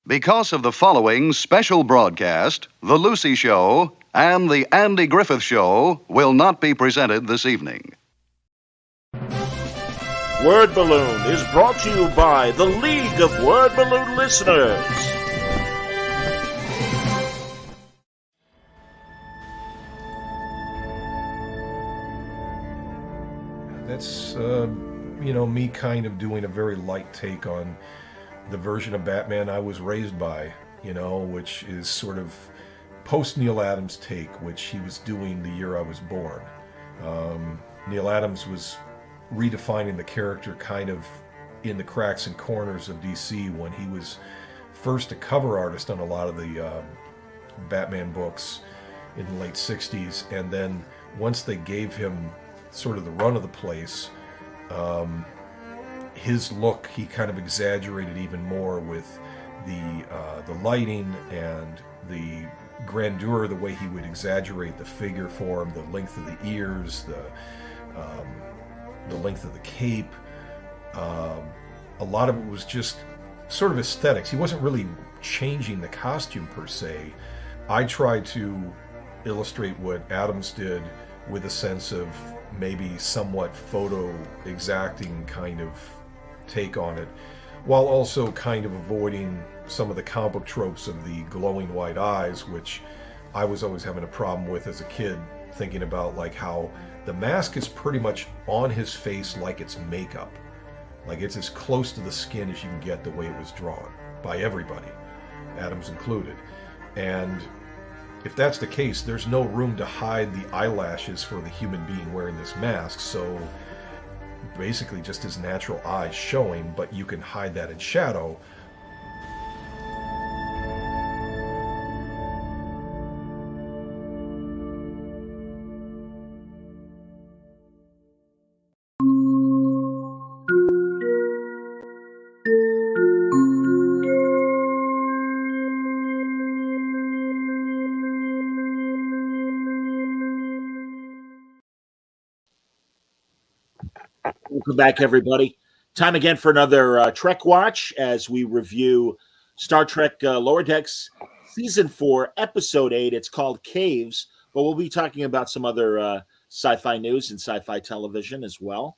Because of the following special broadcast, The Lucy Show and The Andy Griffith Show will not be presented this evening. Word Balloon is brought to you by the League of Word Balloon Listeners. That's, me kind of doing a very light take on the version of Batman I was raised by, which is sort of post Neil Adams take, which he was doing the year I was born. Neil Adams was redefining the character kind of in the cracks and corners of DC when he was first a cover artist on a lot of the Batman books in the late 60s, and then once they gave him sort of the run of the place, his look, he kind of exaggerated even more with the lighting and the grandeur, the way he would exaggerate the figure form, the length of the ears, the length of the cape. A lot of it was just sort of aesthetics. He wasn't really changing the costume per se. I tried to illustrate what Adams did with a sense of maybe somewhat photo exacting kind of take on it, while also kind of avoiding some of the comic book tropes of the glowing white eyes, which I was always having a problem with as a kid, thinking about like how the mask is pretty much on his face like it's makeup. Like it's as close to the skin as you can get the way it was drawn by everybody, Adams included. And if that's the case, there's no room to hide the eyelashes for the human being wearing this mask, so basically just his natural eyes showing, but you can hide that in shadow. Welcome back, everybody. Time again for another Trek Watch as we review Star Trek Lower Decks Season 4, Episode 8. It's called Caves, but we'll be talking about some other sci-fi news and sci-fi television as well.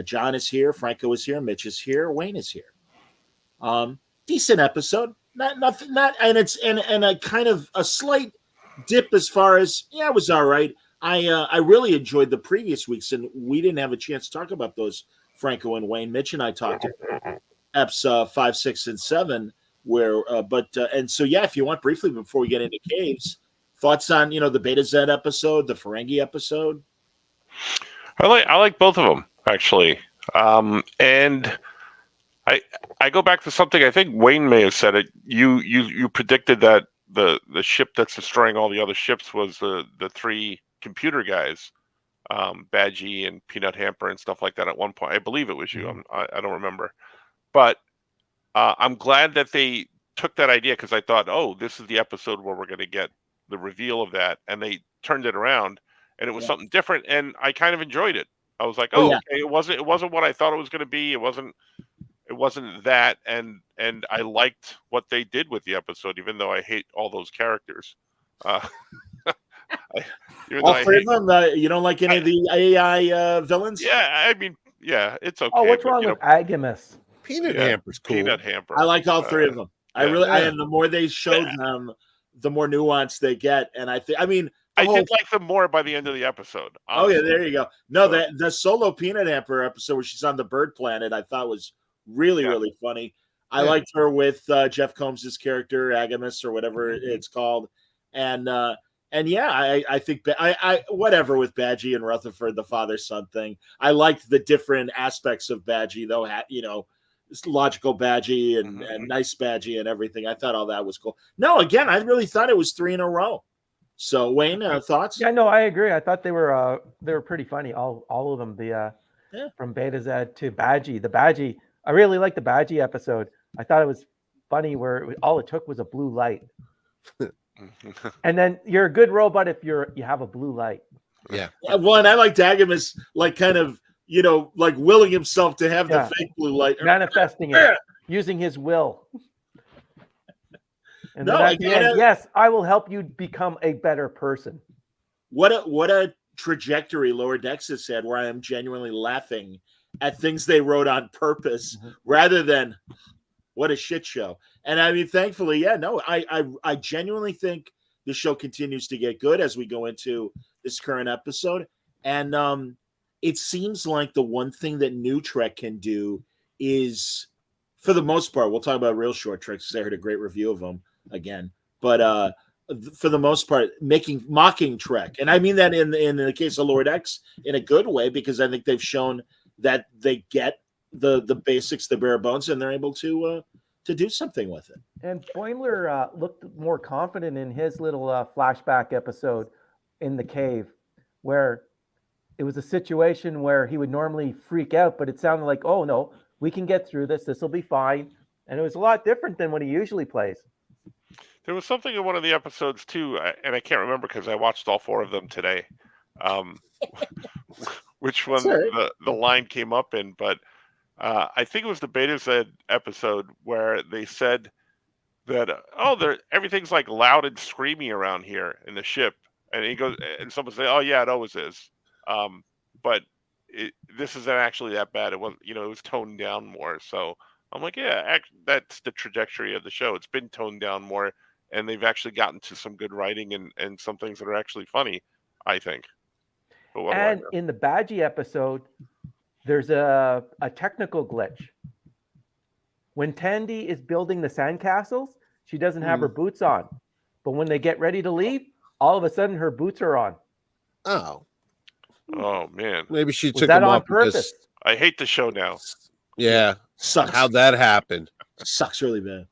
John is here, Franco is here, Mitch is here, Wayne is here. Decent episode. And a kind of a slight dip as far as, it was all right. I really enjoyed the previous weeks, and we didn't have a chance to talk about those, Franco and Wayne. Mitch and I talked about eps 5, 6, and 7, where if you want briefly before we get into Caves, thoughts on the Beta Z episode, the Ferengi episode. I like both of them actually, and I go back to something I think Wayne may have said it. You predicted that the ship that's destroying all the other ships was the three computer guys, Badgie and Peanut Hamper and stuff like that at one point. I believe it was you. I don't remember. But I'm glad that they took that idea, because I thought, this is the episode where we're going to get the reveal of that. And they turned it around, and it was something different. And I kind of enjoyed it. I was like, okay, it wasn't what I thought it was going to be. It wasn't that. And I liked what they did with the episode, even though I hate all those characters. All three of them? You don't like any of the AI villains? Yeah, I mean, it's okay. Oh, what's wrong with Agamus? Peanut Hamper's cool. Peanut Hamper. I like all three of them. And the more they showed them, the more nuance they get. And I did like them more by the end of the episode. Honestly. Oh, yeah, there you go. No, the solo Peanut Hamper episode where she's on the bird planet, I thought was really, really funny. I liked her with Jeff Combs' character, Agamus, or whatever it's called. I think whatever with Badgie and Rutherford, the father-son thing. I liked the different aspects of Badgie, though. Logical Badgie and nice Badgie and everything. I thought all that was cool. No, again, I really thought it was 3 in a row. So, Wayne, thoughts? Yeah, no, I agree. I thought they were pretty funny. All of them. From Beta Z to Badgie. The Badgie. I really liked the Badgie episode. I thought it was funny where all it took was a blue light. And then you're a good robot if you have a blue light. Yeah. Well, and I like Agamus, like kind of, like willing himself to have the fake blue light. Manifesting it, using his will. And No, then at the end, yes, I will help you become a better person. What a trajectory Lower Decks has had, where I am genuinely laughing at things they wrote on purpose rather than what a shit show. And I mean, thankfully, I genuinely think the show continues to get good as we go into this current episode. And it seems like the one thing that New Trek can do is, for the most part, we'll talk about real short treks because I heard a great review of them again. But for the most part, mocking Trek, and I mean that in the case of Lower Decks in a good way, because I think they've shown that they get the basics, the bare bones, and they're able to do something with it. And Boimler looked more confident in his little flashback episode in the cave, where it was a situation where he would normally freak out, but it sounded like, oh no, we can get through this. This will be fine. And it was a lot different than what he usually plays. There was something in one of the episodes too, and I can't remember because I watched all 4 of them today. Which one the line came up in, but I think it was the Beta Z episode where they said that everything's like loud and screamy around here in the ship, and he goes, and someone say, "Oh yeah, it always is," but this isn't actually that bad. It wasn't, it was toned down more. So I'm like, yeah, that's the trajectory of the show. It's been toned down more, and they've actually gotten to some good writing and some things that are actually funny, I think. But what and in the Badgie episode, there's a technical glitch. When Tandy is building the sandcastles, she doesn't have her boots on. But when they get ready to leave, all of a sudden her boots are on. Oh man. Maybe she Was took that them on off purpose? I hate the show now. Yeah. Sucks. How'd that happen? Sucks really bad.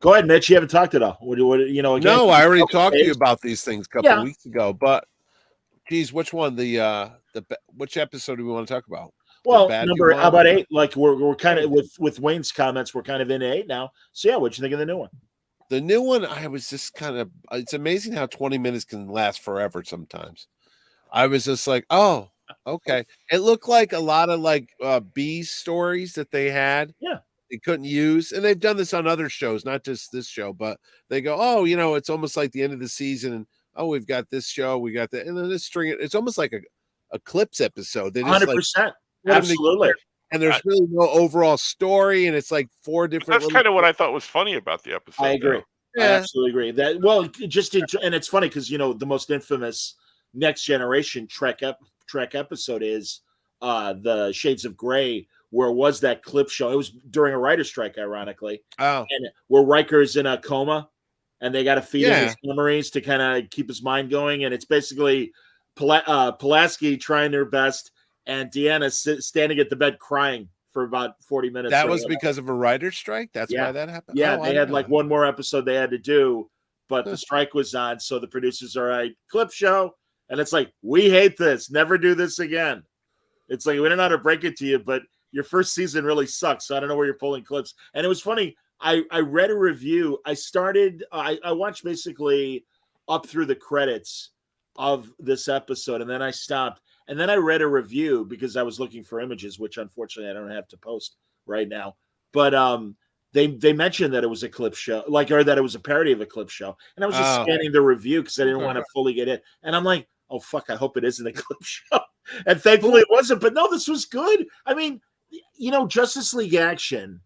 Go ahead, Mitch. You haven't talked at all. Again, no, I already talked to you about these things a couple weeks ago. But, geez, which one? Which episode do we want to talk about? Well, number about 8. Like we're kind of with Wayne's comments. We're kind of in 8 now. So yeah, what'd you think of the new one? The new one, I was just kind of. It's amazing how 20 minutes can last forever. Sometimes, I was just like, oh, okay. It looked like a lot of B stories that they had. Yeah. They couldn't use, and they've done this on other shows, not just this show, but they go, oh, it's almost like the end of the season, and we've got this show, we got that, and then this string. It's almost like a clips episode. They just 100%, absolutely. And there's really no overall story, and it's like 4 different. That's kind of what I thought was funny about the episode. I agree. Yeah. I absolutely agree. That and it's funny because the most infamous Next Generation Trek episode is the Shades of Grey, where it was that clip show. It was during a writer's strike, ironically. Oh. And where Riker's in a coma, and they got to feed him his memories to kind of keep his mind going. And it's basically Pulaski trying their best, and Deanna standing at the bed crying for about 40 minutes. That was because of a writer's strike? That's why that happened? Yeah, they had one more episode they had to do, but the strike was on, so the producers are like, clip show. And it's like, we hate this. Never do this again. It's like, we don't know how to break it to you, but your first season really sucks. So I don't know where you're pulling clips. And it was funny. I read a review. I watched basically up through the credits of this episode, and then I stopped. And then I read a review because I was looking for images, which unfortunately I don't have to post right now. But they mentioned that it was a clip show, or that it was a parody of a clip show. And I was just scanning the review because I didn't want to fully get it. And I'm like, oh, fuck, I hope it isn't a clip show. And thankfully it wasn't. But no, this was good. I mean, Justice League Action,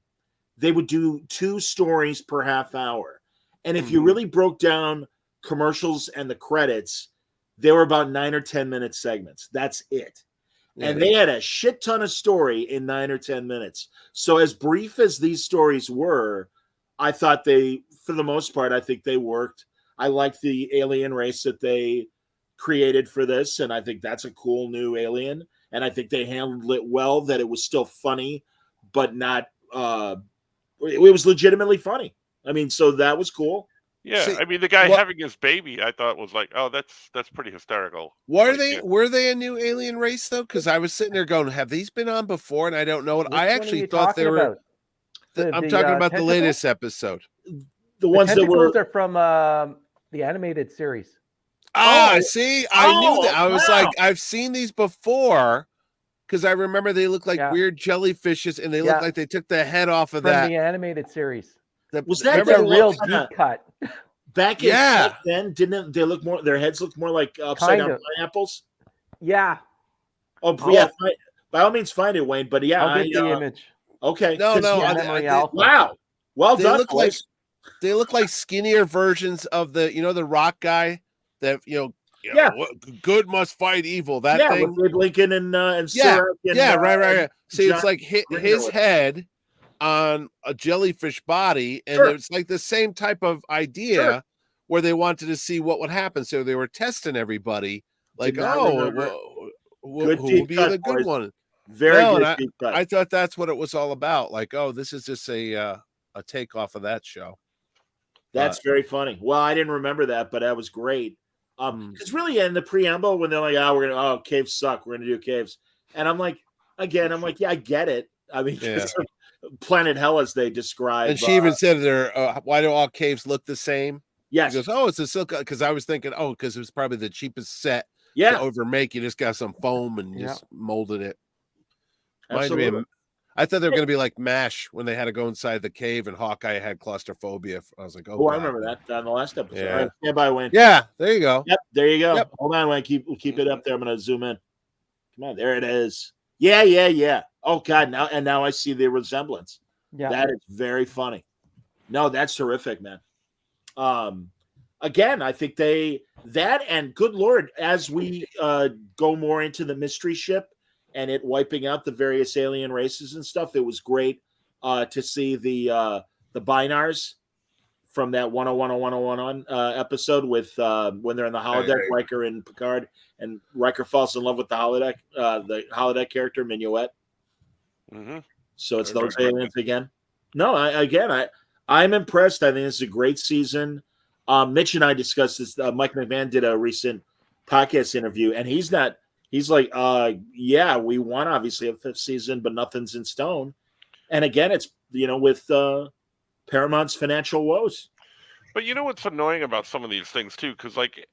they would do 2 stories per half hour. And if you really broke down commercials and the credits, they were about 9 or 10 minute segments. That's it. Yeah. And they had a shit ton of story in 9 or 10 minutes. So as brief as these stories were, I thought for the most part, I think they worked. I like the alien race that they created for this, and I think that's a cool new alien. And I think they handled it well, that it was still funny, but not it was legitimately funny. I mean, so that was cool. Yeah, I mean, the guy having his baby, I thought was like, oh, that's pretty hysterical. Were they a new alien race though? Because I was sitting there going, have these been on before? And I don't know what. I actually thought they were. I'm talking about the latest episode. The ones that are from the animated series. See, I knew that. I was like, I've seen these before because I remember they look like weird jellyfishes, and they look like they took the head off of from the animated series. Was that remember It's a the real one- deep cut. back then? Didn't they look more? Their heads looked more like upside Kind down of. pineapples. Yeah, Oh I'll- yeah, by all means find it, Wayne. But yeah, I'll get the image. okay. No, 'Cause, no, yeah, Memory they- alpha. wow, well they done, look like boys. they look like skinnier versions of the rock guy that Yeah. good must fight evil. That yeah, thing. with Abe Lincoln and Yeah, Surak and, yeah, right. See, John it's like Grinder his with- head on a jellyfish body, and Sure. it's like the same type of idea Sure. where they wanted to see what would happen. So they were testing everybody, like, Did not oh, remember. who Good will deep be cut, the good boys. one? Very No, good and deep cut. I thought that's what it was all about. Like, oh, this is just a takeoff of that show. That's very funny. Well, I didn't remember that, but that was great. Because really, in the preamble, when they're like, caves suck, we're gonna do caves, and I'm like, yeah, I get it. I mean, Yeah. Planet Hell as they describe, And she even said there, why do all caves look the same? yes, She goes, oh, it's a silk. Because I was thinking, because it was probably the cheapest set yeah, to overmake. You just got some foam and Yeah. just molded it. Reminded me absolutely. of- I thought they were going to be like MASH when they had to go inside the cave and Hawkeye had claustrophobia. I was like, Oh, I God. remember that on the last episode. Yeah. All right, stand by, Wayne. Yeah, there you go. Yep, there you go. Yep. Hold on, Wayne. Keep it up there. I'm gonna zoom in. Come on, there it is. Yeah. Oh God, now I see the resemblance. Yeah, That is very funny. No, that's terrific, man. Again, I think and good Lord, as we go more into the mystery ship and it wiping out the various alien races and stuff, it was great to see the Binars from that 101 episode with when they're in the holodeck, Hey. Riker and Picard, and Riker falls in love with the holodeck character Minuet. Mm-hmm. So it's Very those good. aliens again. No, I'm impressed. I think it's a great season. Mitch and I discussed this. Mike McMahon did a recent podcast interview, and he's like, yeah, we want obviously a fifth season, but nothing's in stone. And again, it's with Paramount's financial woes. But you know what's annoying about some of these things too, because like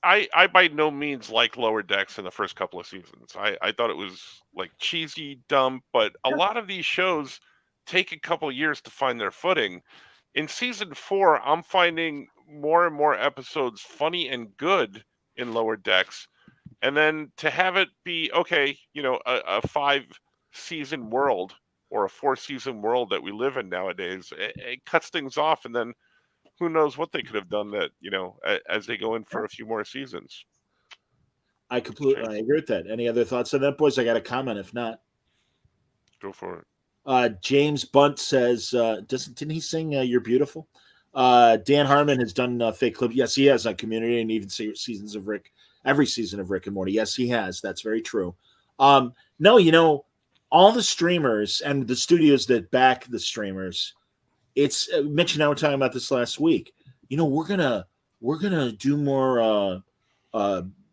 I by no means like Lower Decks in the first couple of seasons. I thought it was like cheesy, dumb, but a lot of these shows take a couple of years to find their footing. In season 4, I'm finding more and more episodes funny and good in Lower Decks, and then to have it be a 5-season world or a 4-season world that we live in nowadays, it cuts things off, and then who knows what they could have done that, as they go in for a few more seasons. I completely agree with that. Any other thoughts on that, boys? I got a comment. If not, Go for it. James Bunt says, didn't he sing "You're Beautiful"? Dan Harmon has done fake clips. Yes, he has on Community and even seasons of Rick. Every season of Rick and Morty. Yes, he has. That's very true. No, all the streamers and the studios that back the streamers. It's Mitch and I were talking about this last week. We're gonna do more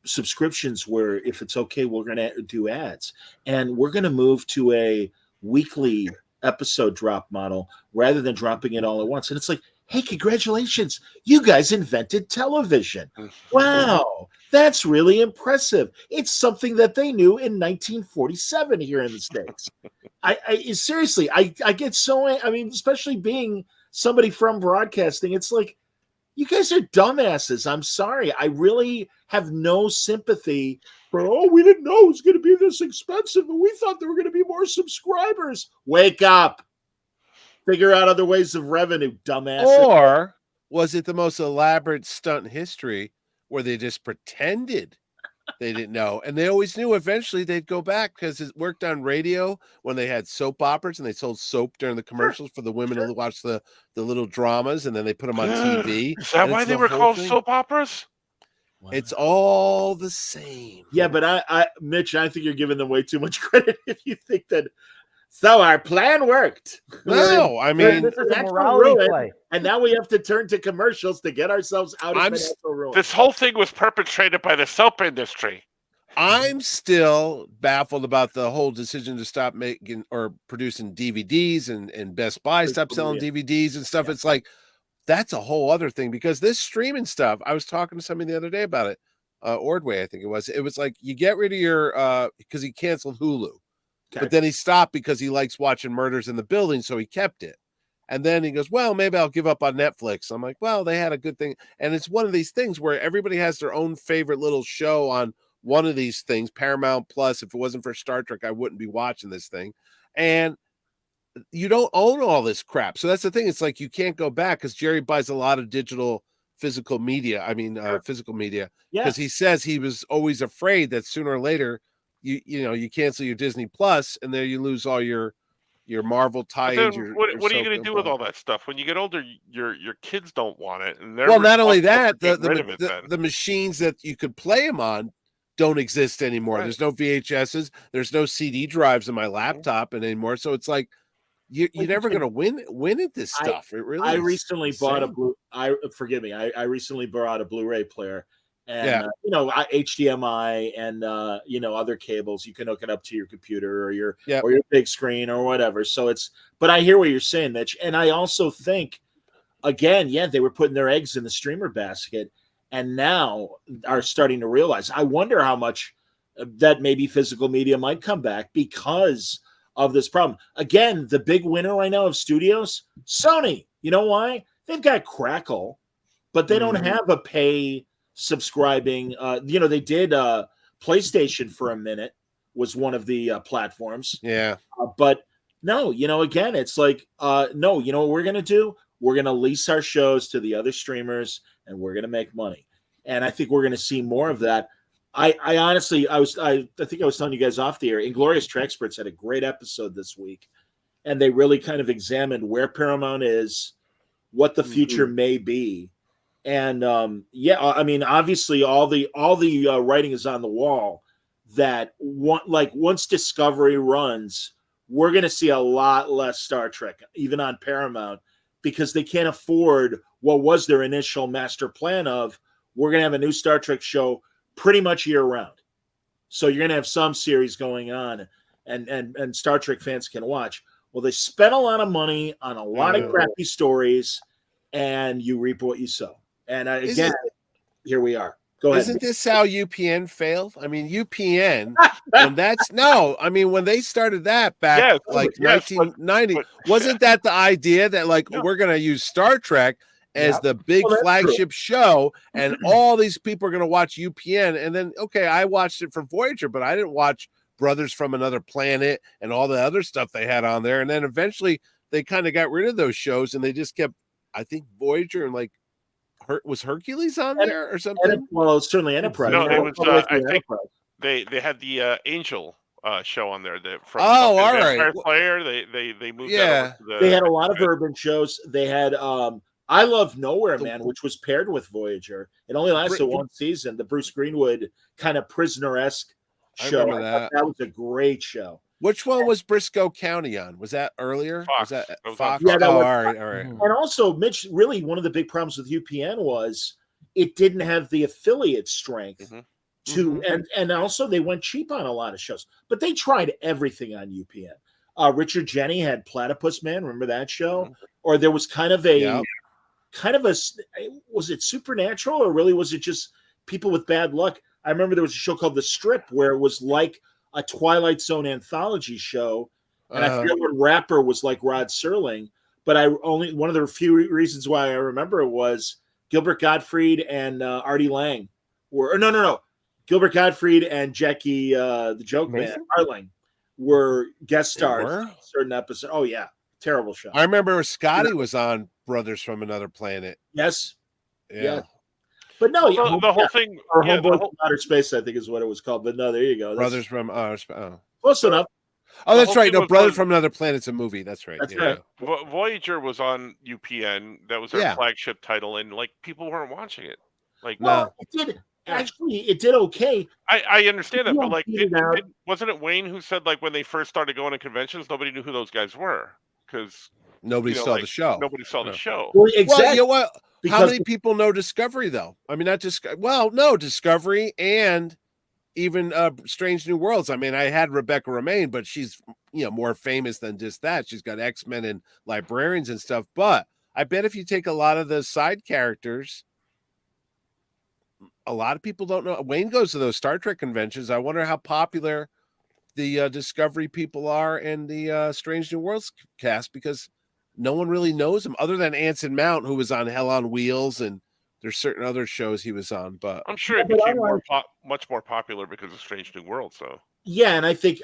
subscriptions where, if it's okay, we're gonna do ads, and we're gonna move to a weekly episode drop model rather than dropping it all at once. And it's like, hey, congratulations, you guys invented television. Wow, that's really impressive. It's something that they knew in 1947 here in the States. I seriously, I get so, especially being somebody from broadcasting, it's like, you guys are dumbasses. I'm sorry. I really have no sympathy for, we didn't know it was going to be this expensive, and we thought there were going to be more subscribers. Wake up. Figure out other ways of revenue, dumbass. Or was it the most elaborate stunt in history where they just pretended they didn't know? And they always knew eventually they'd go back because it worked on radio when they had soap operas and they sold soap during the commercials for the women who watch the little dramas, and then they put them on TV. Is that And why it's they the were whole called thing. soap operas? Wow. It's all the same. Yeah, but Mitch, I think you're giving them way too much credit if you think that. So our plan worked. No, I mean, this is a financial morality ruin, play. and now we have to turn to commercials to get ourselves out of financial ruin. This whole thing was perpetrated by the soap industry. I'm still baffled about the whole decision to stop making or producing DVDs and Best Buy stopped selling DVDs and stuff. Yeah. It's like, that's a whole other thing, because this streaming stuff, I was talking to somebody the other day about it. Ordway, I think it was like, you get rid of your, because he canceled Hulu, Okay. but then he stopped because he likes watching Murders in the Building. So he kept it. And then he goes, well, maybe I'll give up on Netflix. I'm like, well, they had a good thing. And it's one of these things where everybody has their own favorite little show on one of these things. Paramount Plus, if it wasn't for Star Trek, I wouldn't be watching this thing. And you don't own all this crap. So that's the thing. It's like you can't go back because Jerry buys a lot of physical media. Physical media. Because he says he was always afraid that sooner or later you cancel your Disney Plus and there you lose all your Marvel tie-ins. What are you going to do with all that stuff when you get older? Your kids don't want it, and well, not only that, the machines that you could play them on don't exist anymore. Right. There's no VHSs, there's no CD drives in my laptop anymore. So it's like you're never going to win at this stuff. It really. I recently bought I recently bought a Blu-ray player. And HDMI and other cables, you can hook it up to your computer or your big screen or whatever. So but I hear what you're saying, Mitch. And I also think, again, they were putting their eggs in the streamer basket and now are starting to realize. I wonder how much that maybe physical media might come back because of this problem. Again, the big winner right now of studios, Sony. You know why? They've got Crackle, but they don't have a pay subscribing. They did PlayStation for a minute was one of the platforms. But no, again, it's like no, what we're gonna do? We're gonna lease our shows to the other streamers and we're gonna make money. And I think we're gonna see more of that. I honestly, I think I was telling you guys off the air. Inglorious Treksperts had a great episode this week, and they really kind of examined where Paramount is, what the future may be. And obviously all the writing is on the wall that once Discovery runs, we're going to see a lot less Star Trek, even on Paramount, because they can't afford what was their initial master plan of we're going to have a new Star Trek show pretty much year round. So you're going to have some series going on and Star Trek fans can watch. Well, they spent a lot of money on a lot of crappy stories and you reap what you sow. And here we are. Go ahead. Isn't this how UPN failed? I mean, UPN, when they started that back 1990, wasn't that the idea that we're going to use Star Trek as the big flagship show and all these people are going to watch UPN? And then, I watched it for Voyager, but I didn't watch Brothers from Another Planet and all the other stuff they had on there. And then eventually they kind of got rid of those shows and they just kept, I think, Voyager and was Hercules on there or something? Well, it's certainly Enterprise. No, it was. I think they had the Angel show on there. All right. Player. They moved. That over to they had a lot of urban shows. They had I Love Nowhere Man, which was paired with Voyager. It only lasted one season. The Bruce Greenwood kind of prisoner-esque show. I thought that was a great show. Which one was Briscoe County on? Was that earlier? Fox. Was that Fox? Yeah, all right. And also, Mitch, really one of the big problems with UPN was it didn't have the affiliate strength and also they went cheap on a lot of shows. But they tried everything on UPN. Richard Jenney had Platypus Man, remember that show? Or there was kind of was it supernatural or really was it just people with bad luck? I remember there was a show called The Strip where it was like a Twilight Zone anthology show, and I forget what rapper was like Rod Serling, but one of the few reasons why I remember it was Gilbert Gottfried and Artie Lang Gilbert Gottfried and Jackie the Joke Man Harling were guest stars in a certain episode. Oh yeah, terrible show. I remember Scotty was on Brothers from Another Planet. Yes. Yeah. But no, the whole thing, or Homeboy from Outer Space, I think is what it was called. But no, there you go. Brothers from close enough. Oh, that's right. No, Brothers from Another Planet's a movie. That's right. That's right. Voyager was on UPN. That was their flagship title, and people weren't watching it. It did. Actually, it did okay. I understand that, but wasn't it Wayne who said when they first started going to conventions, nobody knew who those guys were because nobody saw the show. Nobody saw the show. Well, exactly. Well, you know what? How many people know Discovery though? I mean, not just Discovery and even Strange New Worlds. I mean, I had Rebecca Romaine, but she's more famous than just that. She's got X-Men and Librarians and stuff. But I bet if you take a lot of the side characters, a lot of people don't know. Wayne goes to those Star Trek conventions. I wonder how popular the Discovery people are and the Strange New Worlds cast, because no one really knows him other than Anson Mount, who was on Hell on Wheels, and there's certain other shows he was on. But I'm sure it became much more popular because of Strange New World. So yeah, and I think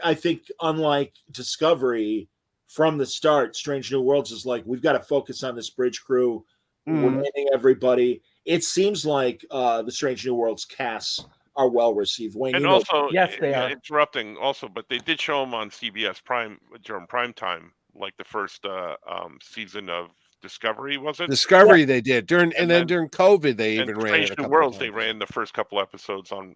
unlike Discovery, from the start, Strange New Worlds is like, we've got to focus on this bridge crew. We're naming everybody. It seems like the Strange New Worlds casts are well received. Wayne, and you know, also, Yes, they are. interrupting also, but they did show them on CBS Prime during prime time, like the first season of Discovery, was it? Discovery they did during, and then then- during COVID they And even ran Strange it a New couple Worlds, of they times. ran the first couple episodes on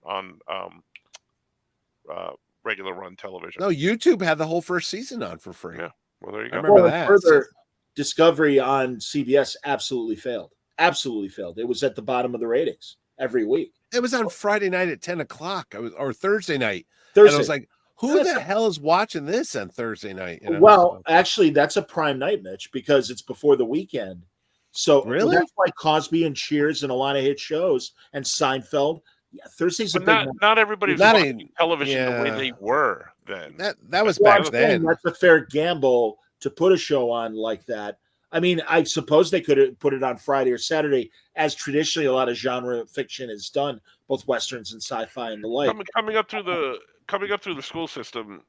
regular run television. No, YouTube had the whole first season on for free. Yeah. Well, there you I go. remember well, that. further, Discovery on CBS absolutely failed. Absolutely failed. It was at the bottom of the ratings every week. It was on Friday night at 10 o'clock. Or Thursday night. Thursday. And I was like, who the hell is watching this on Thursday night? You know? Well, actually, that's a prime night, Mitch, because it's before the weekend. So Really? that's why Cosby and Cheers and a lot of hit shows and Seinfeld. Yeah, Thursday's a But big not night. not everybody was Not watching a- television the way yeah. they were then. that was Well, back I'm saying then. that's a fair gamble to put a show on like that. I mean, I suppose they could have put it on Friday or Saturday, as traditionally a lot of genre fiction is done, both westerns and sci-fi and the like. coming up through the school system,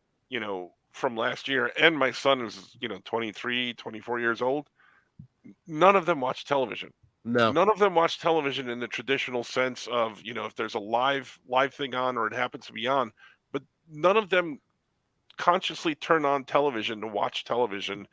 from last year, and my son is 23, 24 years old. None of them watch television. No. None of them watch television in the traditional sense of, if there's a live thing on or it happens to be on, but none of them consciously turn on television to watch television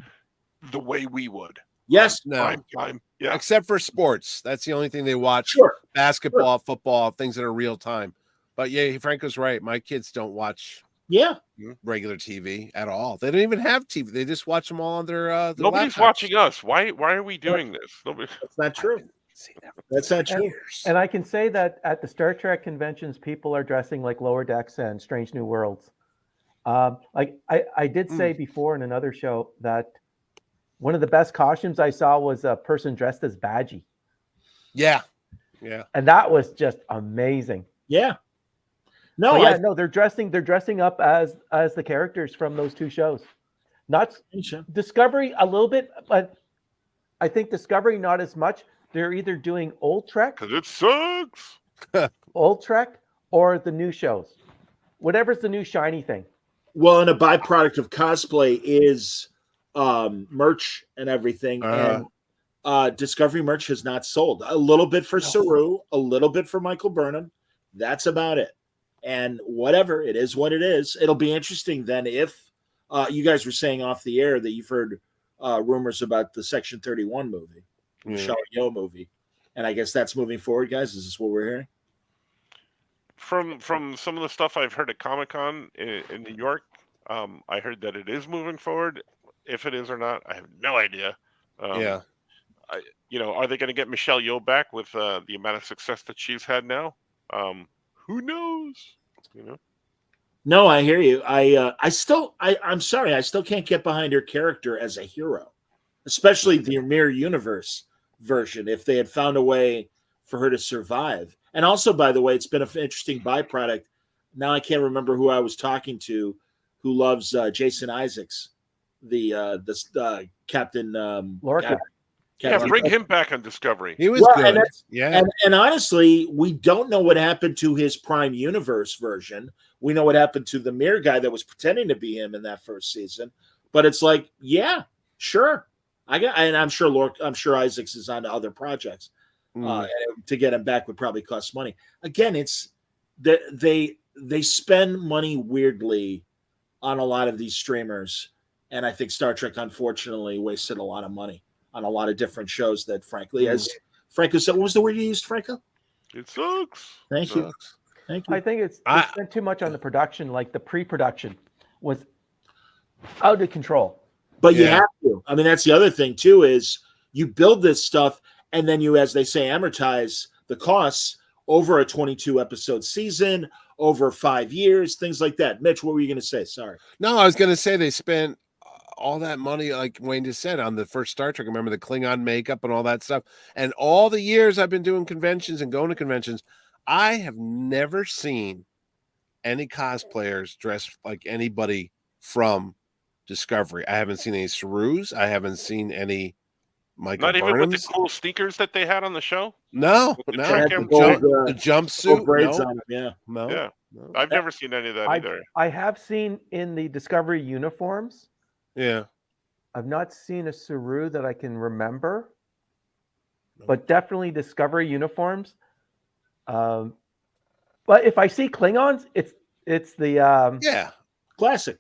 the way we would. Yes, No. Prime time. Yeah. Except for sports. That's the only thing they watch. sure. Basketball, football, things that are real time. But yeah, Franco's right. My kids don't watch Yeah. regular TV at all. They don't even have TV. They just watch them all on their Nobody's laptops. watching us. Why are we doing this? Nobody. That's not true. See that for That's not true. years. And I can say that at the Star Trek conventions, people are dressing like Lower Decks and Strange New Worlds. Like I did say before in another show that one of the best costumes I saw was a person dressed as Badgie, Yeah. and that was just amazing. Yeah. No, But yeah, no, they're dressing up as the characters from those two shows. Not Discovery a little bit, but I think Discovery not as much. They're either doing old Trek, Because it sucks. or the new shows. Whatever's the new shiny thing. well, and a byproduct of cosplay is merch and everything. And Discovery merch has not sold. A little bit for Saru, a little bit for Michael Burnham. That's about it. And whatever, it is what it is. It'll be interesting then if you guys were saying off the air that you've heard rumors about the Section 31 movie, Michelle Yeoh movie. And I guess that's moving forward, guys. Is this what we're hearing? From some of the stuff I've heard at Comic-Con in New York, I heard that it is moving forward. If it is or not, I have no idea. Yeah. Are they going to get Michelle Yeoh back with the amount of success that she's had now? Who knows? No, I hear you. I'm sorry, I still can't get behind her character as a hero, especially the Mirror Universe version. If they had found a way for her to survive, and also, by the way, it's been an interesting byproduct. Now I can't remember who I was talking to, who loves Jason Isaacs, the Captain Lorca. Yeah, bring him back on Discovery. He was Well, good. and and honestly, we don't know what happened to his Prime Universe version. We know what happened to the Mirror guy that was pretending to be him in that first season. But it's like, yeah, sure. And I'm sure Isaacs is on to other projects. And to get him back would probably cost money. Again, it's they spend money weirdly on a lot of these streamers, and I think Star Trek unfortunately wasted a lot of money on a lot of different shows that, frankly, as Franco said, what was the word you used, Franco? It sucks. Thank you. Thank you. I think they spent too much on the production, like the pre-production was out of control. But you have to. I mean, that's the other thing too, is you build this stuff and then you, as they say, amortize the costs over a 22 episode season, over 5 years, things like that. Mitch, what were you going to say? Sorry. No, I was going to say they spent all that money, like Wayne just said, on the first Star Trek. Remember the Klingon makeup and all that stuff. And all the years I've been doing conventions and going to conventions, I have never seen any cosplayers dressed like anybody from Discovery. I haven't seen any Sarus. I haven't seen any Michael Not even with the Burnhams. cool sneakers that they had on the show. No, With the no. track Had and- The gold jumpsuit. braids No, on them, yeah. no. Yeah. no. I've never seen any of that either. I have seen in the Discovery uniforms. Yeah. I've not seen a Saru that I can remember, but definitely Discovery uniforms. But if I see Klingons, it's the Yeah. Classic.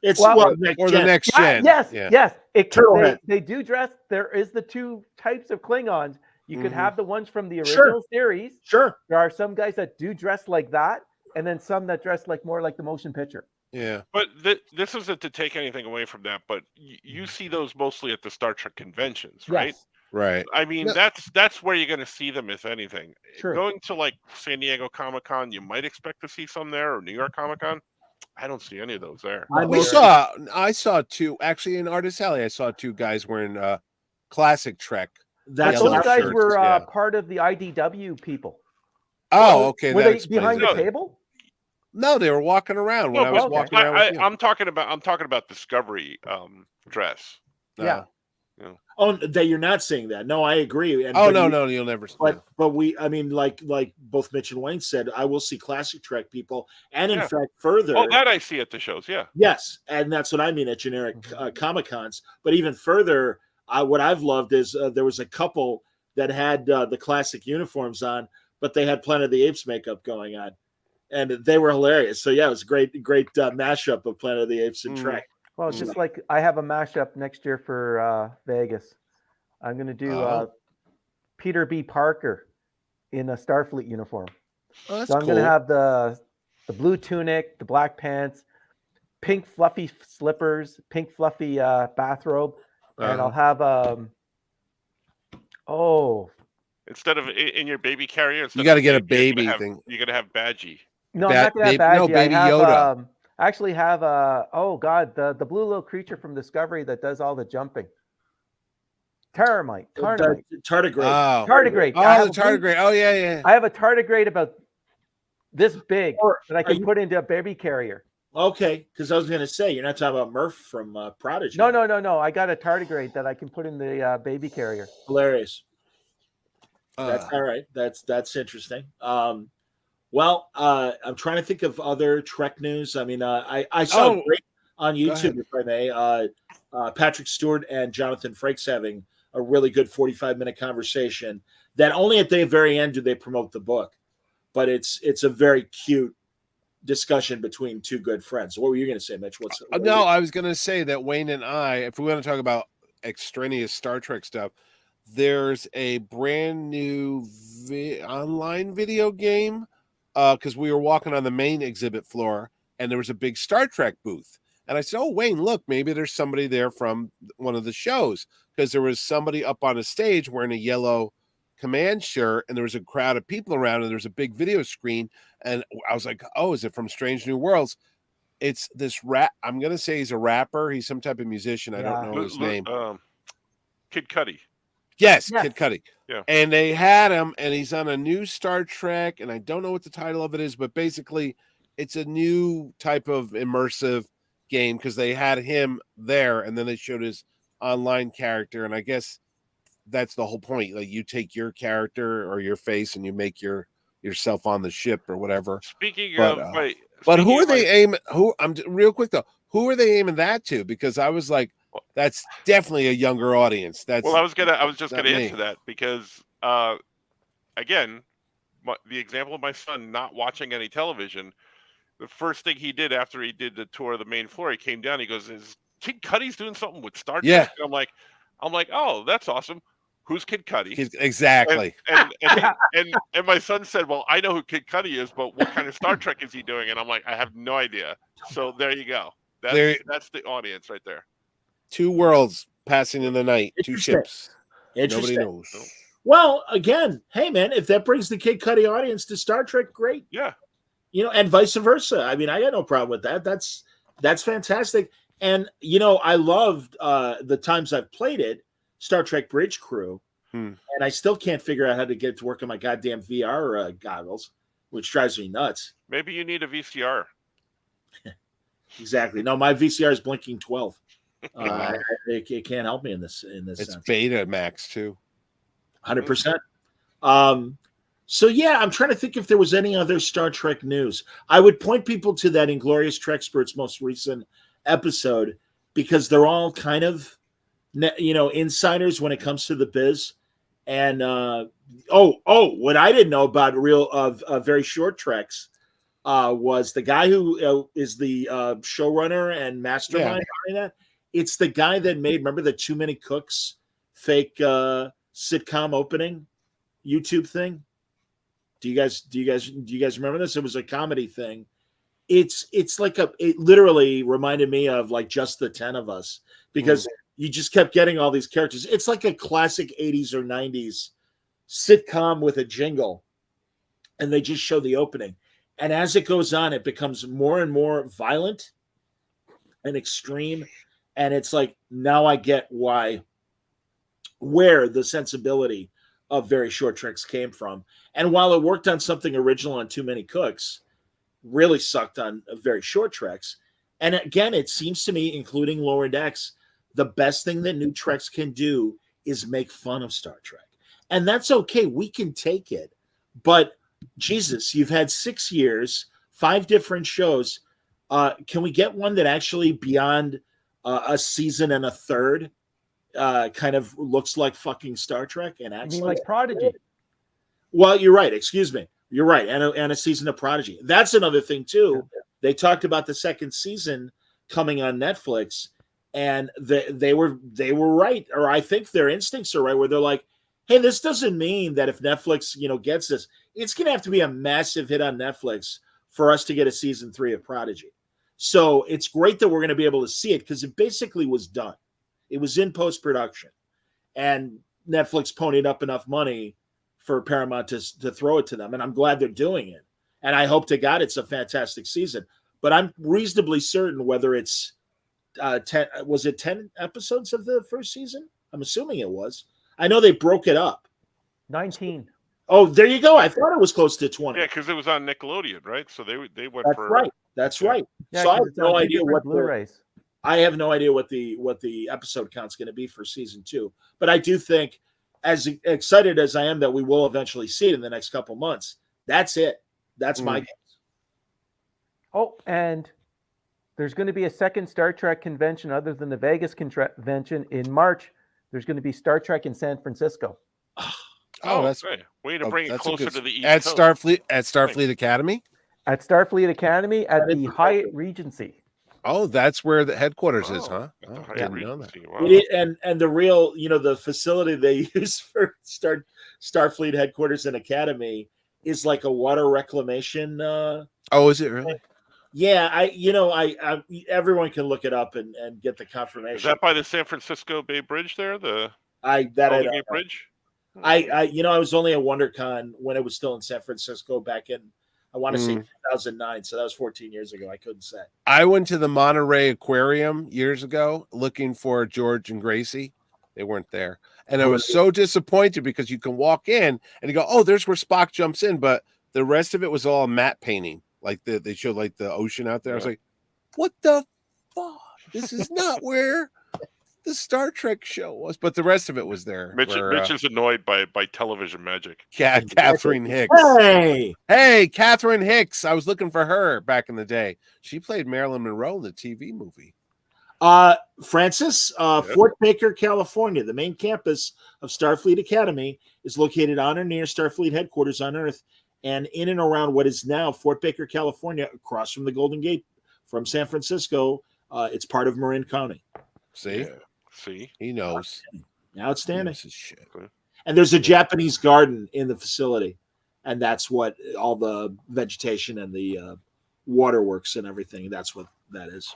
It's Well, next Or gen. the next yeah, gen. yes, Yeah. yes. Turtlehead. They do dress. There is the two types of Klingons. You could Mhm. have the ones from the Sure. original series. Sure. There are some guys that do dress like that, and then some that dress like more like the motion picture. Yeah. But this isn't to take anything away from that, but you see those mostly at the Star Trek conventions, right? Yes, Right. I mean, No. that's where you're going to see them, if anything. true. Going to like San Diego Comic-Con, you might expect to see some there, or New York Comic-Con. I don't see any of those there. I saw two actually in Artist Alley. I saw two guys wearing classic Trek. But That's Yellow those guys shirts, were yeah. part of the IDW people. Oh, okay. Were that they explains behind it. the table? No, they were walking around when No, I was but walking around with you. I'm talking about Discovery dress. Yeah. Oh, that you're not seeing that. No, I agree. And Oh but no, you- you'll never. But we, I mean, like both Mitch and Wayne said, I will see classic Trek people, and in Yeah. fact, further, Oh, that I see at the shows. Yeah. yes, and that's what I mean at generic Comic Cons. But even further, what I've loved is there was a couple that had the classic uniforms on, but they had Planet of the Apes makeup going on, and they were hilarious. So yeah, it was a great mashup of Planet of the Apes and Trek. Well, just like I have a mashup next year for Vegas. I'm going to do Peter B. Parker in a Starfleet uniform. Oh, that's So I'm cool. going to have the blue tunic, the black pants, pink fluffy slippers, pink fluffy bathrobe, and I'll have Instead of in your baby carrier, You got to get a baby thing. You're gonna have Badgie. no, I'm not going to have Badgie. No, Baby I have, Yoda. I actually have the blue little creature from Discovery that does all the jumping. Tardigrade. Tardigrade. Oh, Tardigrade. I oh, have the a blue- tardigrade. Oh yeah, yeah. I have a tardigrade about this big that I are can you- put into a baby carrier. Okay, because I was going to say you're not talking about Murph from Prodigy. No. I got a tardigrade that I can put in the baby carrier. Hilarious. That's all right. That's interesting. Well, I'm trying to think of other Trek news. I mean, I saw Oh, great on go ahead. YouTube, if I may. Patrick Stewart and Jonathan Frakes having a really good 45-minute conversation. That only at the very end do they promote the book, but it's a very cute discussion between two good friends. What were you going to say, Mitch? No, I was going to say that Wayne and I, if we want to talk about extraneous Star Trek stuff, there's a brand new online video game because we were walking on the main exhibit floor and there was a big Star Trek booth. And I said, oh, Wayne, look, maybe there's somebody there from one of the shows because there was somebody up on a stage wearing a yellow command shirt and there was a crowd of people around and there was a big video screen. And I was like, oh, is it from Strange New Worlds? It's this rap. I'm going to say he's a rapper. He's some type of musician. I don't know his name. Kid Cudi. Yes, Kid Cudi. Yeah. And they had him, and he's on a new Star Trek, and I don't know what the title of it is, but basically it's a new type of immersive game because they had him there, and then they showed his online character, and I guess that's the whole point. Like you take your character or your face and you make yourself on the ship or whatever. But who are they aiming? I'm real quick though. Who are they aiming that to? Because I was like, that's definitely a younger audience. That's I was just gonna answer that because again, the example of my son not watching any television. The first thing he did after he did the tour of the main floor, he came down. He goes, "Is Kid Cudi's doing something with Star Trek?" Yeah. And I'm like, "Oh, that's awesome. Who's Kid Cudi?" Exactly. And my son said, "Well, I know who Kid Cudi is, but what kind of Star Trek is he doing?" And I'm like, "I have no idea." So there you go. That's the audience right there. Two worlds passing in the night. Two ships. Interesting. Nobody knows. Well, again, hey man, if that brings the Kid Cudi audience to Star Trek, great. Yeah. And vice versa. I mean, I got no problem with that. That's fantastic. And I loved the times I've played it, Star Trek Bridge Crew, and I still can't figure out how to get it to work on my goddamn VR goggles, which drives me nuts. Maybe you need a VCR. Exactly. No, my VCR is blinking 12. It can't help me in this It's sense. Beta Max too. 100%. So yeah, I'm trying to think if there was any other Star Trek news. I would point people to that Inglorious Treksperts most recent episode because they're all kind of insiders when it comes to the biz. And what I didn't know about very short treks was the guy who is the showrunner and mastermind behind that. It's the guy that made, remember the Too Many Cooks fake sitcom opening YouTube thing? Do you guys remember this? It was a comedy thing. It's like it literally reminded me of like Just the 10 of Us because you just kept getting all these characters. It's like a classic 80s or 90s sitcom with a jingle, and they just show the opening. And as it goes on, it becomes more and more violent and extreme. And it's like, now I get where the sensibility of Very Short Treks came from. And while it worked on something original on Too Many Cooks, really sucked on Very Short Treks. And again, it seems to me, including Lower Decks, the best thing that new Treks can do is make fun of Star Trek. And that's okay. We can take it. But Jesus, you've had 6 years, 5 different shows. Can we get one that actually beyond a season and a third kind of looks like fucking Star Trek and acts like Prodigy? Well, you're right. Excuse me. You're right. And a season of Prodigy. That's another thing too. They talked about the second season coming on Netflix, and they were right, or I think their instincts are right, where they're like, hey, this doesn't mean that if Netflix, gets this, it's going to have to be a massive hit on Netflix for us to get a season 3 of Prodigy. So it's great that we're going to be able to see it because it basically was done. It was in post-production, and Netflix ponied up enough money for Paramount to throw it to them. And I'm glad they're doing it. And I hope to God it's a fantastic season. But I'm reasonably certain whether it's 10 episodes of the first season? I'm assuming it was. I know they broke it up. 19. Oh, there you go. I thought it was close to 20. Yeah, because it was on Nickelodeon, right? So they went That's for right. That's right. Yeah, so I have no idea what Blu-rays. I have no idea what the episode count's going to be for season 2. But I do think, as excited as I am that we will eventually see it in the next couple months, that's it. That's my guess. Oh, and there's going to be a second Star Trek convention other than the Vegas convention in March. There's going to be Star Trek in San Francisco. Oh, that's right. Way to bring it closer to the East at Coast. Starfleet Academy. At Starfleet Academy at the Hyatt Regency. Oh, that's where the headquarters is, huh? At the Oh, Hyatt didn't know that. Regency. Wow. And the real, the facility they use for Starfleet headquarters and Academy is like a water reclamation. Oh, is it really? Yeah, I everyone can look it up and get the confirmation. Is that by the San Francisco Bay Bridge there? The Golden Gate Bridge? I was only at WonderCon when it was still in San Francisco back in, I want to say 2009. So that was 14 years ago. I couldn't say. I went to the Monterey Aquarium years ago looking for George and Gracie. They weren't there. And I was so disappointed because you can walk in and you go, oh, there's where Spock jumps in. But the rest of it was all matte painting. Like they showed like the ocean out there. Yeah. I was like, what the fuck? This is not where the Star Trek show was. But the rest of it was there. Mitch is annoyed by television magic. Yeah, Catherine Hicks. Hey, Catherine Hicks. I was looking for her back in the day. She played Marilyn Monroe in the TV movie. Francis, Fort Baker, California, the main campus of Starfleet Academy, is located on or near Starfleet headquarters on Earth and in and around what is now Fort Baker, California, across from the Golden Gate from San Francisco. It's part of Marin County. See? Yeah. See? He knows. Outstanding. He knows shit. And there's a Japanese garden in the facility, and that's what all the vegetation and the waterworks and everything, that's what that is. Of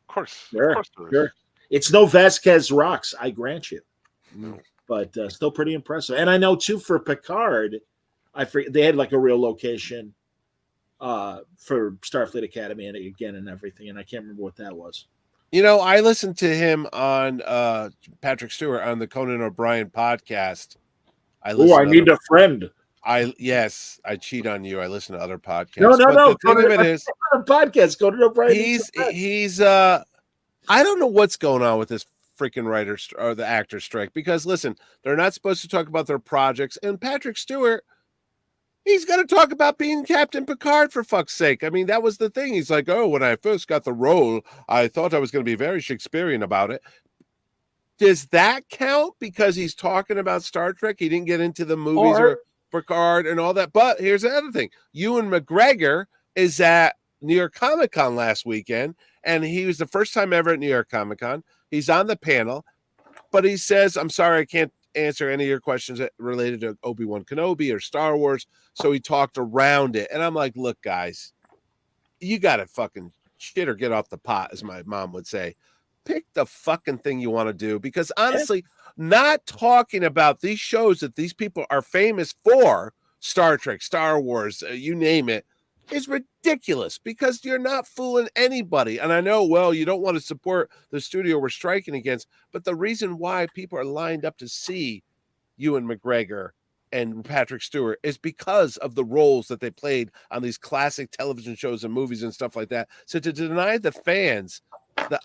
course. Sure. It's no Vasquez Rocks, I grant you. No. But still pretty impressive. And I know, too, for Picard, they had like a real location for Starfleet Academy and everything, and I can't remember what that was. I listened to him on Patrick Stewart on the Conan O'Brien podcast. I need a friend. I cheat on you. I listen to other podcasts. No. The thing of it is, podcast. Go to O'Brien. He's I don't know what's going on with this freaking writer or the actor strike, because listen, they're not supposed to talk about their projects, and Patrick Stewart, he's going to talk about being Captain Picard, for fuck's sake. I mean, that was the thing. He's like, oh, when I first got the role, I thought I was going to be very Shakespearean about it. Does that count because he's talking about Star Trek? He didn't get into the movies or Picard and all that. But here's the other thing. Ewan McGregor is at New York Comic Con last weekend, and he was the first time ever at New York Comic Con. He's on the panel, but he says, I'm sorry, I can't answer any of your questions related to Obi-Wan Kenobi or Star Wars. So he talked around it. And I'm like, look, guys, you got to fucking shit or get off the pot, as my mom would say. Pick the fucking thing you want to do, because honestly, not talking about these shows that these people are famous for, Star Trek, Star Wars, you name it, is ridiculous, because you're not fooling anybody. And I know, well, you don't want to support the studio we're striking against, but the reason why people are lined up to see Ewan McGregor and Patrick Stewart is because of the roles that they played on these classic television shows and movies and stuff like that. So to deny the fans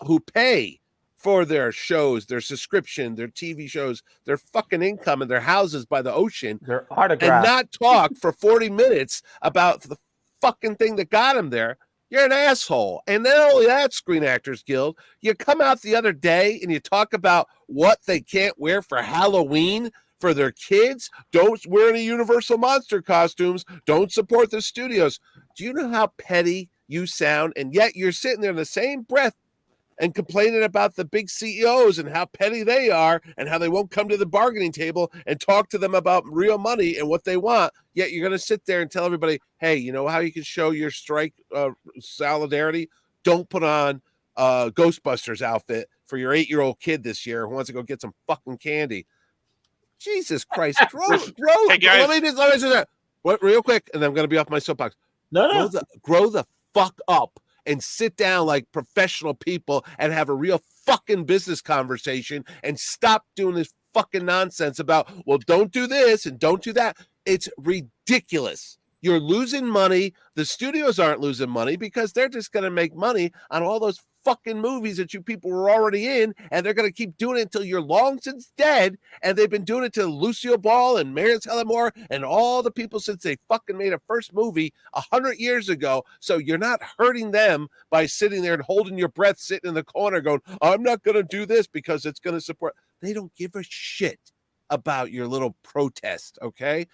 who pay for their shows, their subscription, their TV shows, their fucking income, and their houses by the ocean, their autographs, and not talk for 40 minutes about the fucking thing that got him there, you're an asshole. And not only that, Screen Actors Guild, you come out the other day and you talk about what they can't wear for Halloween for their kids. Don't wear any Universal Monster costumes. Don't support the studios. Do you know how petty you sound? And yet you're sitting there in the same breath and complaining about the big CEOs and how petty they are and how they won't come to the bargaining table and talk to them about real money and what they want. Yet you're going to sit there and tell everybody, hey, you know how you can show your strike solidarity? Don't put on a Ghostbusters outfit for your 8-year-old kid this year who wants to go get some fucking candy. Jesus Christ. Grow. Hey, guys. Let me just what, real quick, and then I'm going to be off my soapbox. No. Grow the fuck up and sit down like professional people and have a real fucking business conversation and stop doing this fucking nonsense about, well, don't do this and don't do that. It's ridiculous. You're losing money. The studios aren't losing money because they're just going to make money on all those fucking movies that you people were already in, and they're going to keep doing it until you're long since dead. And they've been doing it to Lucille Ball and Marion Moore and all the people since they fucking made a first movie 100 years ago. So you're not hurting them by sitting there and holding your breath, sitting in the corner going, I'm not going to do this because it's going to support. They don't give a shit about your little protest, okay?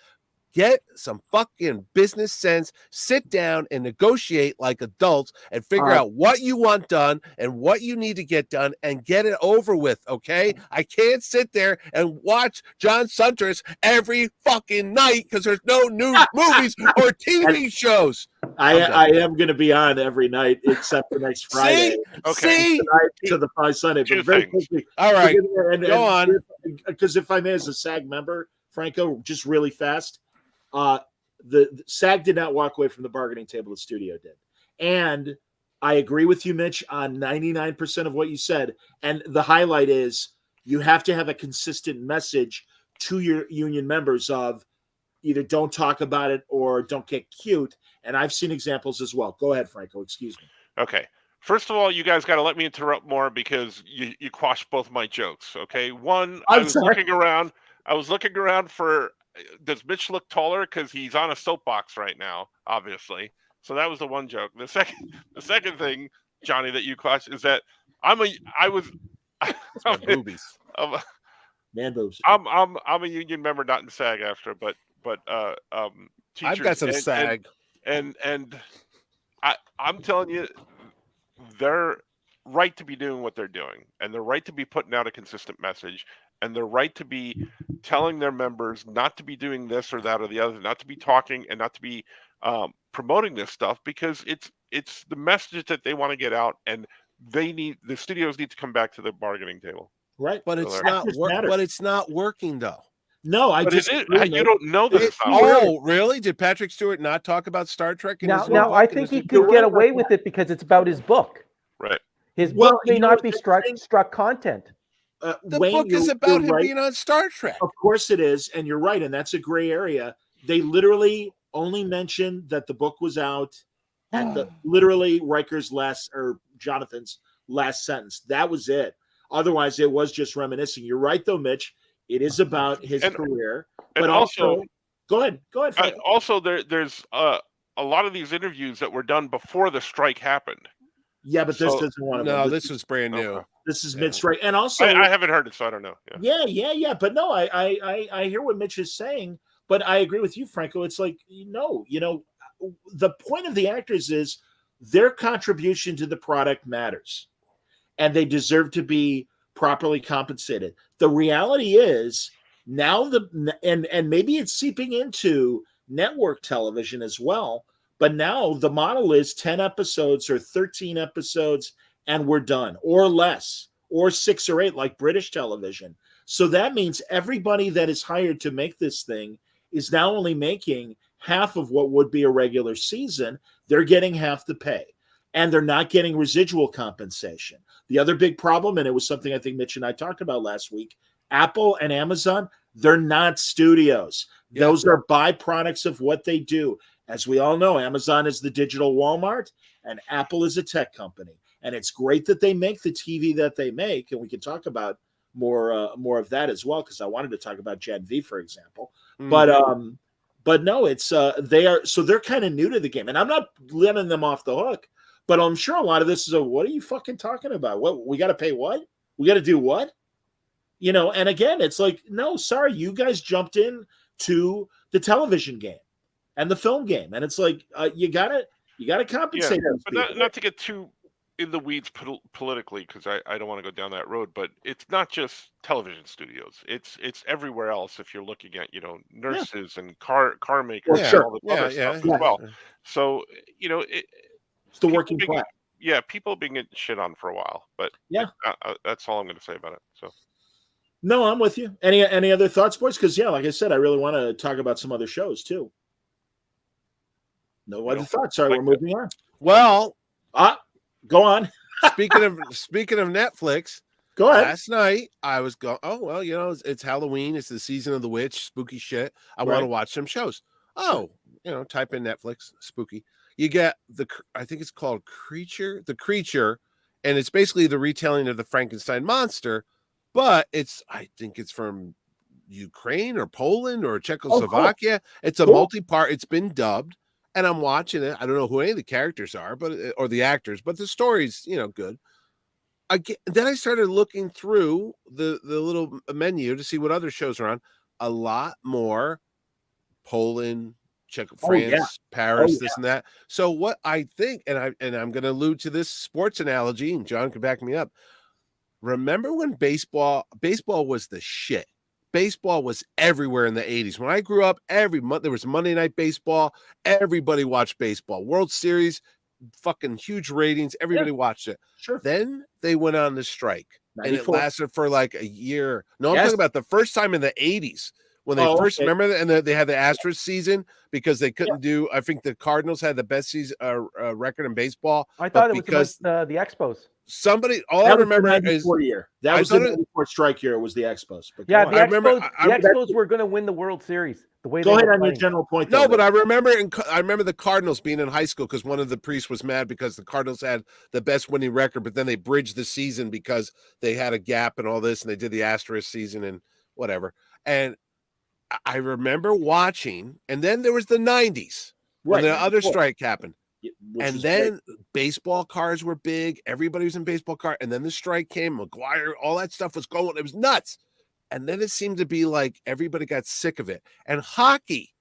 Get some fucking business sense, sit down and negotiate like adults and figure out what you want done and what you need to get done and get it over with, okay? I can't sit there and watch John Suntress every fucking night because there's no new movies or TV shows. I am going to be on every night except for next Friday. See? To the Friday Sunday. But very quickly. All right, go on. Because if I may, as a SAG member, Franco, just really fast, the SAG did not walk away from the bargaining table. The studio did. And I agree with you, Mitch, on 99% of what you said. And the highlight is you have to have a consistent message to your union members of either don't talk about it or don't get cute. And I've seen examples as well. Go ahead, Franco. Excuse me. Okay. First of all, you guys got to let me interrupt more because you quashed both my jokes. Okay. One, I was looking around for, does Mitch look taller? Because he's on a soapbox right now, obviously. So that was the one joke. The second thing, Johnny, that you quashed is that boobies. Man boobs. I'm a union member, not in SAG-AFTRA, but teachers. I've got some SAG. And I'm telling you, they're right to be doing what they're doing, and they're right to be putting out a consistent message, and they're right to be telling their members not to be doing this or that or the other, not to be talking and not to be promoting this stuff, because it's the message that they want to get out, and the studios need to come back to the bargaining table. Right, but it's not working though. No, you don't know this. Really? Did Patrick Stewart not talk about Star Trek? Now I think he could get away with it because it's about his book. Right. His book may not be struck content. The book is about him being on Star Trek. Of course it is, and you're right, and that's a gray area. they literally only mentioned that the book was out at the literally Jonathan's last sentence. That was it. Otherwise, it was just reminiscing. You're right, though, Mitch. It is about his career, but also go ahead, Frank. Also, there's a lot of these interviews that were done before the strike happened. Yeah, but this isn't one of them. No, this was brand new. Okay. This is mid-strike, and also I haven't heard it, so I don't know. Yeah. But no, I hear what Mitch is saying, but I agree with you, Franco. It's like the point of the actors is their contribution to the product matters, and they deserve to be properly compensated. The reality is now and maybe it's seeping into network television as well. But now the model is 10 episodes or 13 episodes, and we're done, or less, or 6 or 8, like British television. So that means everybody that is hired to make this thing is now only making half of what would be a regular season. They're getting half the pay, and they're not getting residual compensation. The other big problem, and it was something I think Mitch and I talked about last week, Apple and Amazon, they're not studios. Yeah. Those are byproducts of what they do. As we all know, Amazon is the digital Walmart and Apple is a tech company. And it's great that they make the TV that they make. And we can talk about more of that as well, because I wanted to talk about Gen V, for example. Mm. But no, it's they're kind of new to the game. And I'm not letting them off the hook, but I'm sure a lot of this is what are you fucking talking about? What we got to pay what? We got to do what? And again, it's like, no, sorry, you guys jumped in to the television game and the film game, and it's like you gotta compensate. Yeah, but not to get too in the weeds politically, because I don't want to go down that road. But it's not just television studios; it's everywhere else. If you're looking at nurses and car makers and all the other stuff as well. So it's the working class. Yeah, people have been getting shit on for a while, but that's all I'm going to say about it. So. No, I'm with you. Any other thoughts, boys? Because like I said, I really want to talk about some other shows too. No other thoughts. Sorry, we're moving on. Well, go on. speaking of Netflix, go ahead. Last night I was going. Oh well, it's Halloween. It's the season of the witch. Spooky shit. I want to watch some shows. Oh, type in Netflix spooky. You get I think it's called The Creature, and it's basically the retelling of the Frankenstein monster. But I think it's from Ukraine or Poland or Czechoslovakia. Cool. It's a multi-part. It's been dubbed, and I'm watching it. I don't know who any of the characters are, or the actors, but the story's good. Then I started looking through the little menu to see what other shows are on. A lot more Poland, France, Paris, this and that. So what I think, and I'm going to allude to this sports analogy, and John can back me up. Remember when baseball was the shit? Baseball was everywhere in the 80s. When I grew up, every month there was Monday Night Baseball. Everybody watched baseball. World Series, fucking huge ratings. Everybody watched it. Sure. Then they went on the strike, 94. And it lasted for like a year. No, I'm talking about the first time in the 80s. When they remember that, and they had the Astros season because they couldn't do. I think the Cardinals had the best season record in baseball. I thought it was because the Expos. I remember is year. That was the 94 strike year. It was the Expos. But the Expos were going to win the World Series. The way go ahead on your general point. No, but I remember the Cardinals being in high school because one of the priests was mad because the Cardinals had the best winning record, but then they bridged the season because they had a gap and all this, and they did the asterisk season and whatever. And I remember watching, and then there was the 90s when the other strike happened. And then baseball cards were big. Everybody was in baseball card. And then the strike came, McGuire, all that stuff was going. It was nuts. And then it seemed to be like everybody got sick of it. And hockey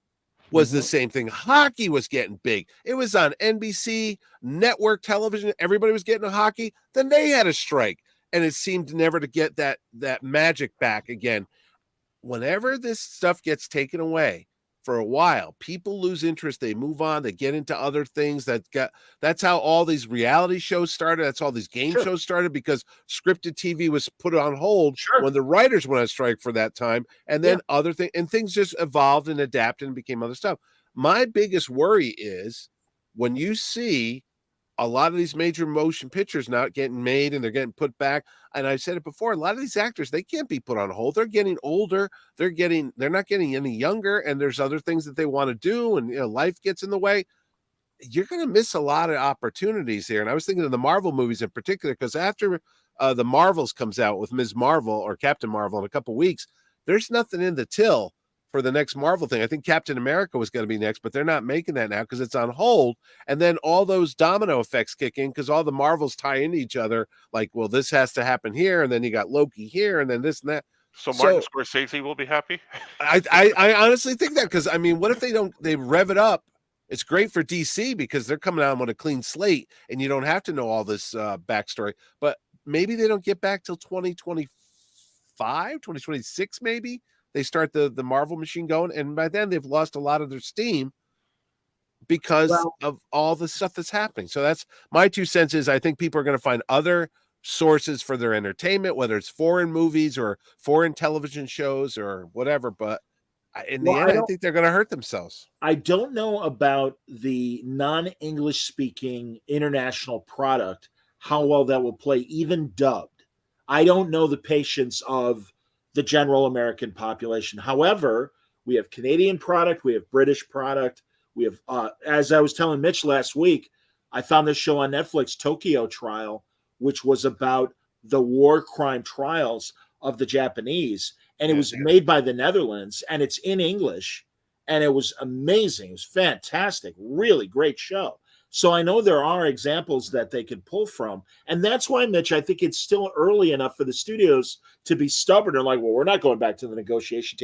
was the same thing. Hockey was getting big. It was on NBC, network television. Everybody was getting a hockey. Then they had a strike. And it seemed never to get that magic back again. Whenever this stuff gets taken away for a while, people lose interest. They move on. They get into other things. That's how all these reality shows started. That's how all these game shows started, because scripted TV was put on hold when the writers went on strike for that time. And then other things, and things just evolved and adapted and became other stuff. My biggest worry is when you see a lot of these major motion pictures not getting made and they're getting put back. And I've said it before, a lot of these actors, they can't be put on hold. They're getting older. They're not getting any younger. And there's other things that they want to do. And, life gets in the way. You're going to miss a lot of opportunities here. And I was thinking of the Marvel movies in particular, because after the Marvels comes out with Ms. Marvel or Captain Marvel in a couple weeks, there's nothing in the till for the next Marvel thing. I think Captain America was going to be next, but they're not making that now because it's on hold. And then all those domino effects kick in because all the Marvels tie into each other. Like, well, this has to happen here, and then you got Loki here, and then this and that. So Martin Scorsese will be happy. I honestly think that, because what if they rev it up? It's great for DC because they're coming out with a clean slate, and you don't have to know all this backstory. But maybe they don't get back till 2025, 2026, maybe. They start the Marvel machine going, and by then they've lost a lot of their steam because of all the stuff that's happening. So that's my 2 cents. Is I think people are going to find other sources for their entertainment, whether it's foreign movies or foreign television shows or whatever. But in the end, I think they're going to hurt themselves. I don't know about the non-English speaking international product, how well that will play, even dubbed. I don't know the patience of the general American population. However, we have Canadian product, we have British product, we have, as I was telling Mitch last week, I found this show on Netflix, Tokyo Trial, which was about the war crime trials of the Japanese. And it was made by the Netherlands, and it's in English, and it was amazing. It was fantastic, really great show. So I know there are examples that they could pull from. And that's why, Mitch, I think it's still early enough for the studios to be stubborn and like, well, we're not going back to the negotiation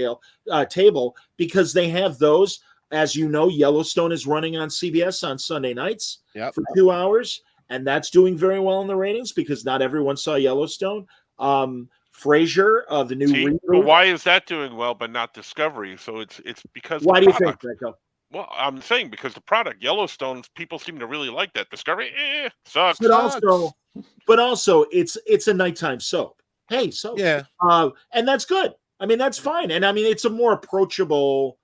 table, because they have those. As you know, Yellowstone is running on CBS on Sunday nights for 2 hours. And that's doing very well in the ratings because not everyone saw Yellowstone. Frasier, the new reboot. But why is that doing well but not Discovery? So it's because why do you think, Franco? Well, I'm saying because the product, Yellowstone, people seem to really like that. Discovery, sucks. But also, it's a nighttime soap. Hey, soap. Yeah. And that's good. I mean, that's fine. And I mean, it's a more approachable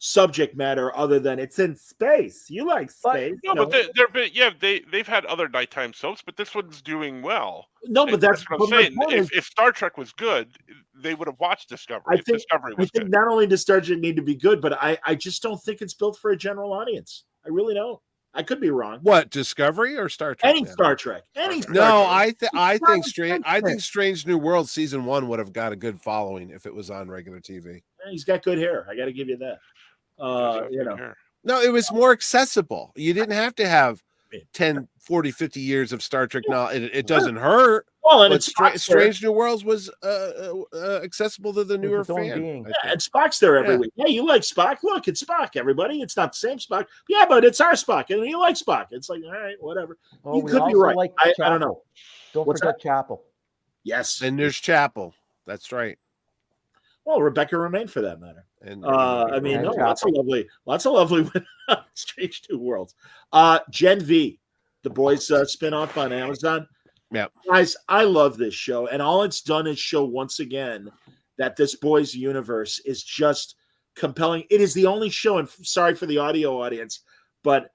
subject matter other than it's in space. You like space. But they've had other nighttime soaps, but this one's doing well. No, but that's what I'm saying. If Star Trek was good, they would have watched Discovery. I think not only does Star Trek need to be good, but I just don't think it's built for a general audience. I really don't. I could be wrong. What, Discovery or Star Trek? Star Trek. I think Strange New World season 1 would have got a good following if it was on regular TV. He's got good hair. I got to give you that. No, it was more accessible. You didn't have to have 10, 40, 50 years of Star Trek knowledge. It doesn't hurt. Well, and but Strange New Worlds was accessible to the newer fan. And Spock's there every week. Hey, you like Spock? Look, it's Spock, everybody. It's not the same Spock. Yeah, but it's our Spock, and you like Spock. It's like, all right, whatever. You could be right. Like I don't know. Don't forget Chapel. Yes. And there's Chapel. That's right. Well, Rebecca remained for that matter. And I mean, no, lots of lovely Strange New Worlds. Gen V, the boys spinoff on Amazon. Yeah, guys, I love this show, and all it's done is show once again that this boys' universe is just compelling. It is the only show, and sorry for the audio audience, but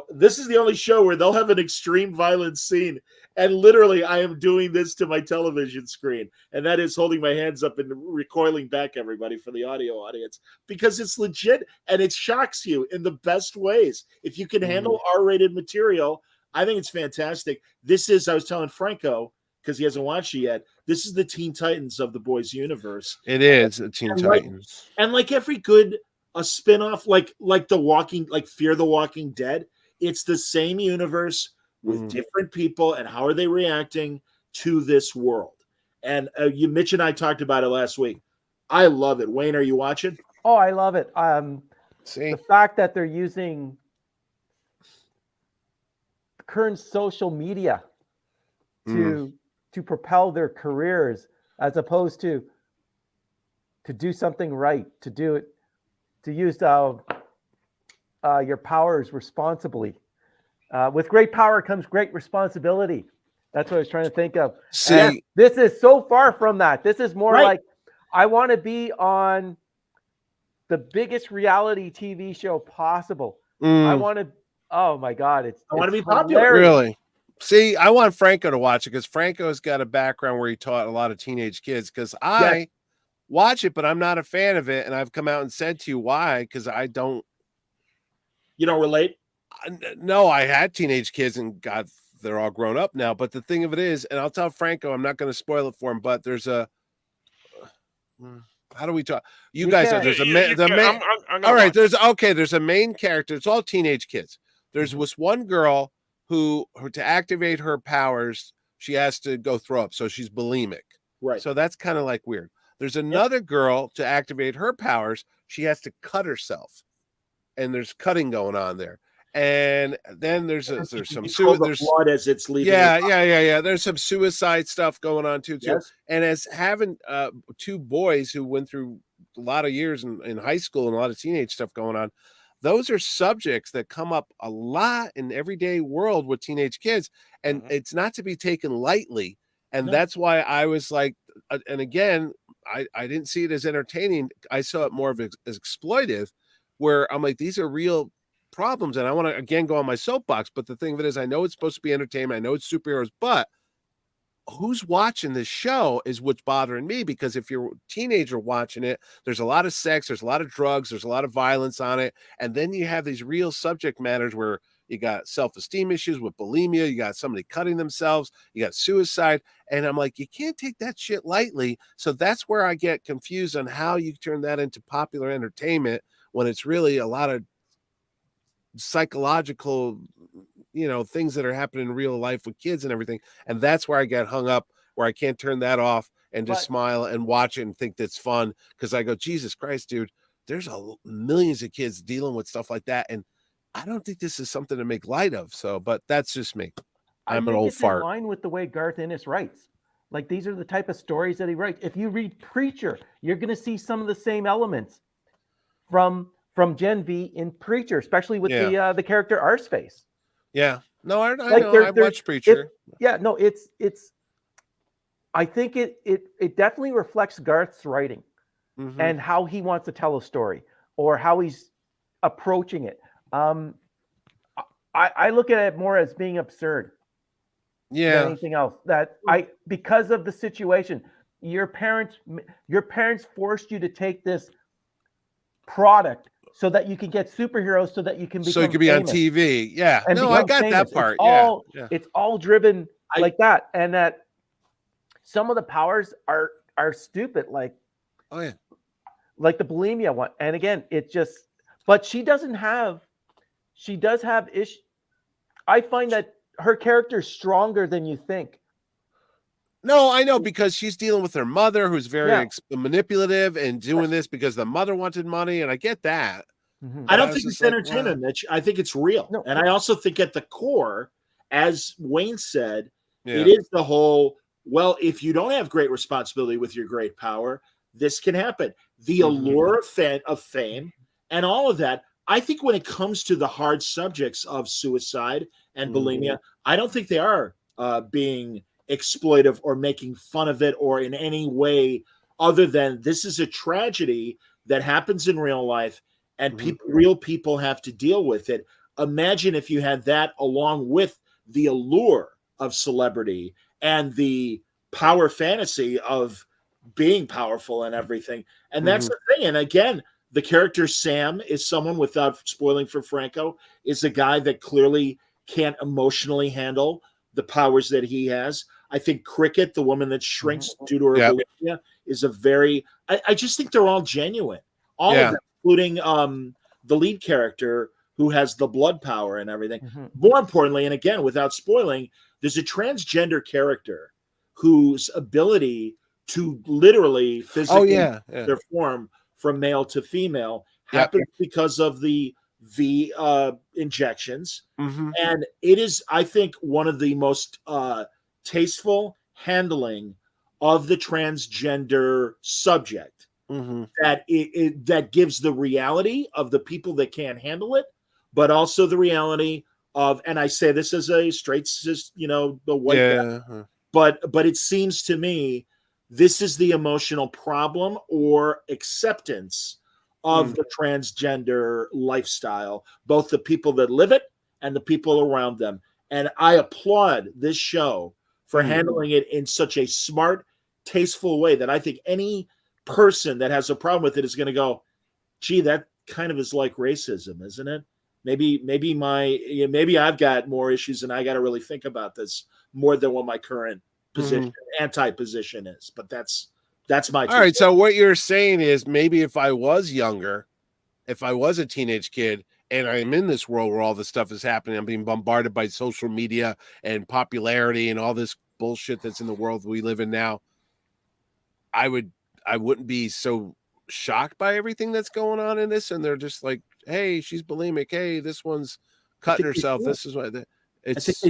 this is the only show where they'll have an extreme violence scene. And literally, I am doing this to my television screen. And that is holding my hands up and recoiling back, everybody, for the audio audience. Because it's legit and it shocks you in the best ways. If you can handle R-rated material, I think it's fantastic. This is, I was telling Franco, because he hasn't watched it yet, this is the Teen Titans of the boys' universe. It is the Teen Titans. And like every good spinoff, like The Walking, like Fear the Walking Dead, it's the same universe with different people and how are they reacting to this world. And Mitch and I talked about it last week. I love it. Wayne, are you watching? Oh, I love it. The fact that they're using current social media to propel their careers as opposed to do something right, to use your powers responsibly. With great power comes great responsibility. That's what I was trying to think of. See, this is so far from that. This is more like I want to be on the biggest reality TV show possible. I want Oh my God, I want to it's be popular. hilarious. Really? See, I want Franco to watch it because Franco's got a background where he taught a lot of teenage kids. Because I watch it, but I'm not a fan of it, and I've come out and said to you why. Because I don't. You don't relate? No, I had teenage kids, and God, they're all grown up now. But the thing of it is, and I'll tell Franco, I'm not going to spoil it for him. But there's a. How do we talk? You guys are can. there's a You the can- main. I'm gonna All right, watch. there's a main character. It's all teenage kids. There's this one girl who to activate her powers, she has to go throw up, so she's bulimic. Right. So that's kind of like weird. There's another girl to activate her powers, she has to cut herself, and there's cutting going on there. And then there's some the blood as it's leaving. Yeah. There's some suicide stuff going on too. Yes. And as having two boys who went through a lot of years in high school and a lot of teenage stuff going on, those are subjects that come up a lot in everyday world with teenage kids, and it's not to be taken lightly. And that's why I was like, and again, I didn't see it as entertaining. I saw it more of as exploitive, where I'm like, these are real problems, and I want to again go on my soapbox. But the thing of it is, I know it's supposed to be entertainment, I know it's superheroes, but who's watching this show is what's bothering me, because if you're a teenager watching it, there's a lot of sex, there's a lot of drugs, there's a lot of violence on it, and then you have these real subject matters where you got self-esteem issues with bulimia, you got somebody cutting themselves, you got suicide, and I'm like, you can't take that shit lightly. So that's where I get confused on how you turn that into popular entertainment when it's really a lot of psychological, things that are happening in real life with kids and everything. And that's where I get hung up, where I can't turn that off and just smile and watch it and think that's fun. Because I go, Jesus Christ, dude, there's millions of kids dealing with stuff like that, and I don't think this is something to make light of. So, but that's just me. I'm an old fart. In line with the way Garth Ennis writes. Like, these are the type of stories that he writes. If you read Preacher, you're going to see some of the same elements from Gen V in Preacher, especially with the character Arseface. Yeah. No, I know. I watched Preacher. It's. I think it definitely reflects Garth's writing and how he wants to tell a story or how he's approaching it. I look at it more as being absurd. Than anything else. Because of the situation, your parents forced you to take this product so that you can get superheroes, so that you can become be famous. on TV. Yeah. And I got famous. that part. It's all driven like that. And that some of the powers are stupid, like the bulimia one. And again, but she does have issues. I find that her character is stronger than you think. No, I know, because she's dealing with her mother, who's very manipulative and doing this because the mother wanted money, and I get that. I don't think it's entertainment, Mitch. I think it's real. No. And I also think at the core, as Wayne said, it is the whole, well, if you don't have great responsibility with your great power, this can happen. The allure of fame and all of that. I think when it comes to the hard subjects of suicide and bulimia, I don't think they are being exploitive or making fun of it or in any way other than this is a tragedy that happens in real life, and real people have to deal with it. Imagine if you had that along with the allure of celebrity and the power fantasy of being powerful and everything. And that's the thing. And again, the character Sam is someone, without spoiling for Franco, is a guy that clearly can't emotionally handle the powers that he has. I think Cricket, the woman that shrinks due to her bulimia, is a very. I just think they're all genuine, all of them, including the lead character who has the blood power and everything. More importantly, and again, without spoiling, there's a transgender character whose ability to literally physically their form from male to female happens because of the V injections. And it is, I think, one of the most tasteful handling of the transgender subject that that gives the reality of the people that can't handle it, but also the reality of, and I say this as a straight cis, the white guy, but it seems to me this is the emotional problem or acceptance of the transgender lifestyle, both the people that live it and the people around them. And I applaud this show for handling it in such a smart, tasteful way that I think any person that has a problem with it is going to go, gee, that kind of is like racism, isn't it? Maybe I've got more issues and I got to really think about this more than what my current position, anti-position is. But that's my all right. So what you're saying is maybe if I was younger, if I was a teenage kid and I'm in this world where all this stuff is happening, I'm being bombarded by social media and popularity and all this bullshit that's in the world we live in now, I wouldn't be so shocked by everything that's going on in this. And they're just like, hey, she's bulimic. Hey, this one's cutting herself. This is what it's.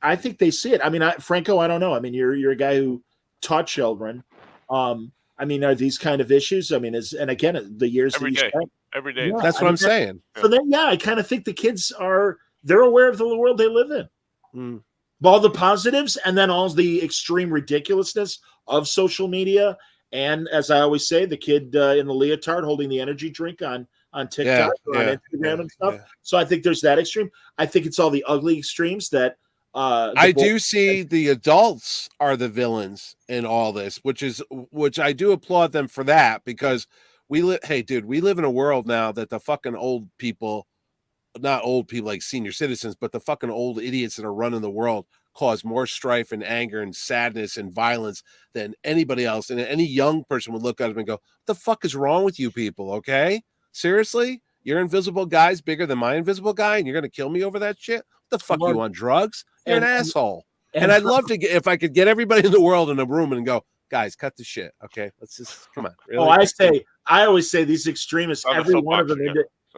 I think they see it. I mean, Franco, I don't know. I mean, you're a guy who taught children. I mean, are these kind of issues? I mean, and again, the years every day, every day. Yeah, that's what I'm saying. So then, yeah, I kind of think the kids they're aware of the world they live in, all the positives, and then all the extreme ridiculousness of social media. And as I always say, the kid in the leotard holding the energy drink on TikTok or on Instagram and stuff. Yeah. So I think there's that extreme. I think it's all the ugly extremes that I do see the adults are the villains in all this, which I do applaud them for that, because we live in a world now that the fucking old people, not old people like senior citizens, but the fucking old idiots that are running the world cause more strife and anger and sadness and violence than anybody else. And any young person would look at them and go, what the fuck is wrong with you people? Okay. Seriously? Your invisible guy's bigger than my invisible guy and you're going to kill me over that shit? What the fuck, you on drugs? You're an asshole. And I'd love to get, if I could get everybody in the world in a room and go, guys, cut the shit. Okay. Let's just, come on. Really? I always say these extremists, every one of them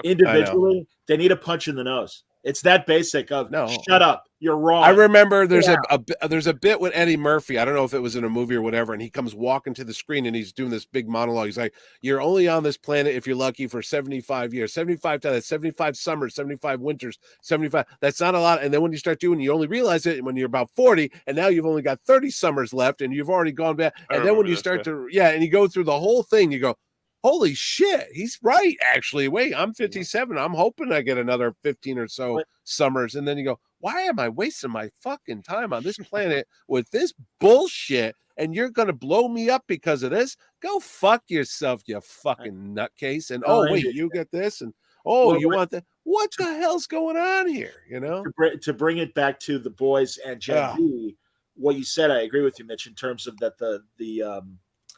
individually, they need a punch in the nose. It's that basic of shut up. You're wrong. I remember there's a bit with Eddie Murphy. I don't know if it was in a movie or whatever. And he comes walking to the screen and he's doing this big monologue. He's like, you're only on this planet, if you're lucky, for 75 years, 75 times, 75 summers, 75 winters, 75. That's not a lot. And then when you start doing, you only realize it when you're about 40. And now you've only got 30 summers left and you've already gone back. And then when you start and you go through the whole thing, you go, holy shit, he's right, actually. Wait, I'm 57. I'm hoping I get another 15 or so summers. And then you go, why am I wasting my fucking time on this planet with this bullshit? And you're going to blow me up because of this? Go fuck yourself, you fucking nutcase. And, wait, you get this? And, you want that? What the hell's going on here? You know? To bring it back to the boys and Gen Z, what you said, I agree with you, Mitch, in terms of that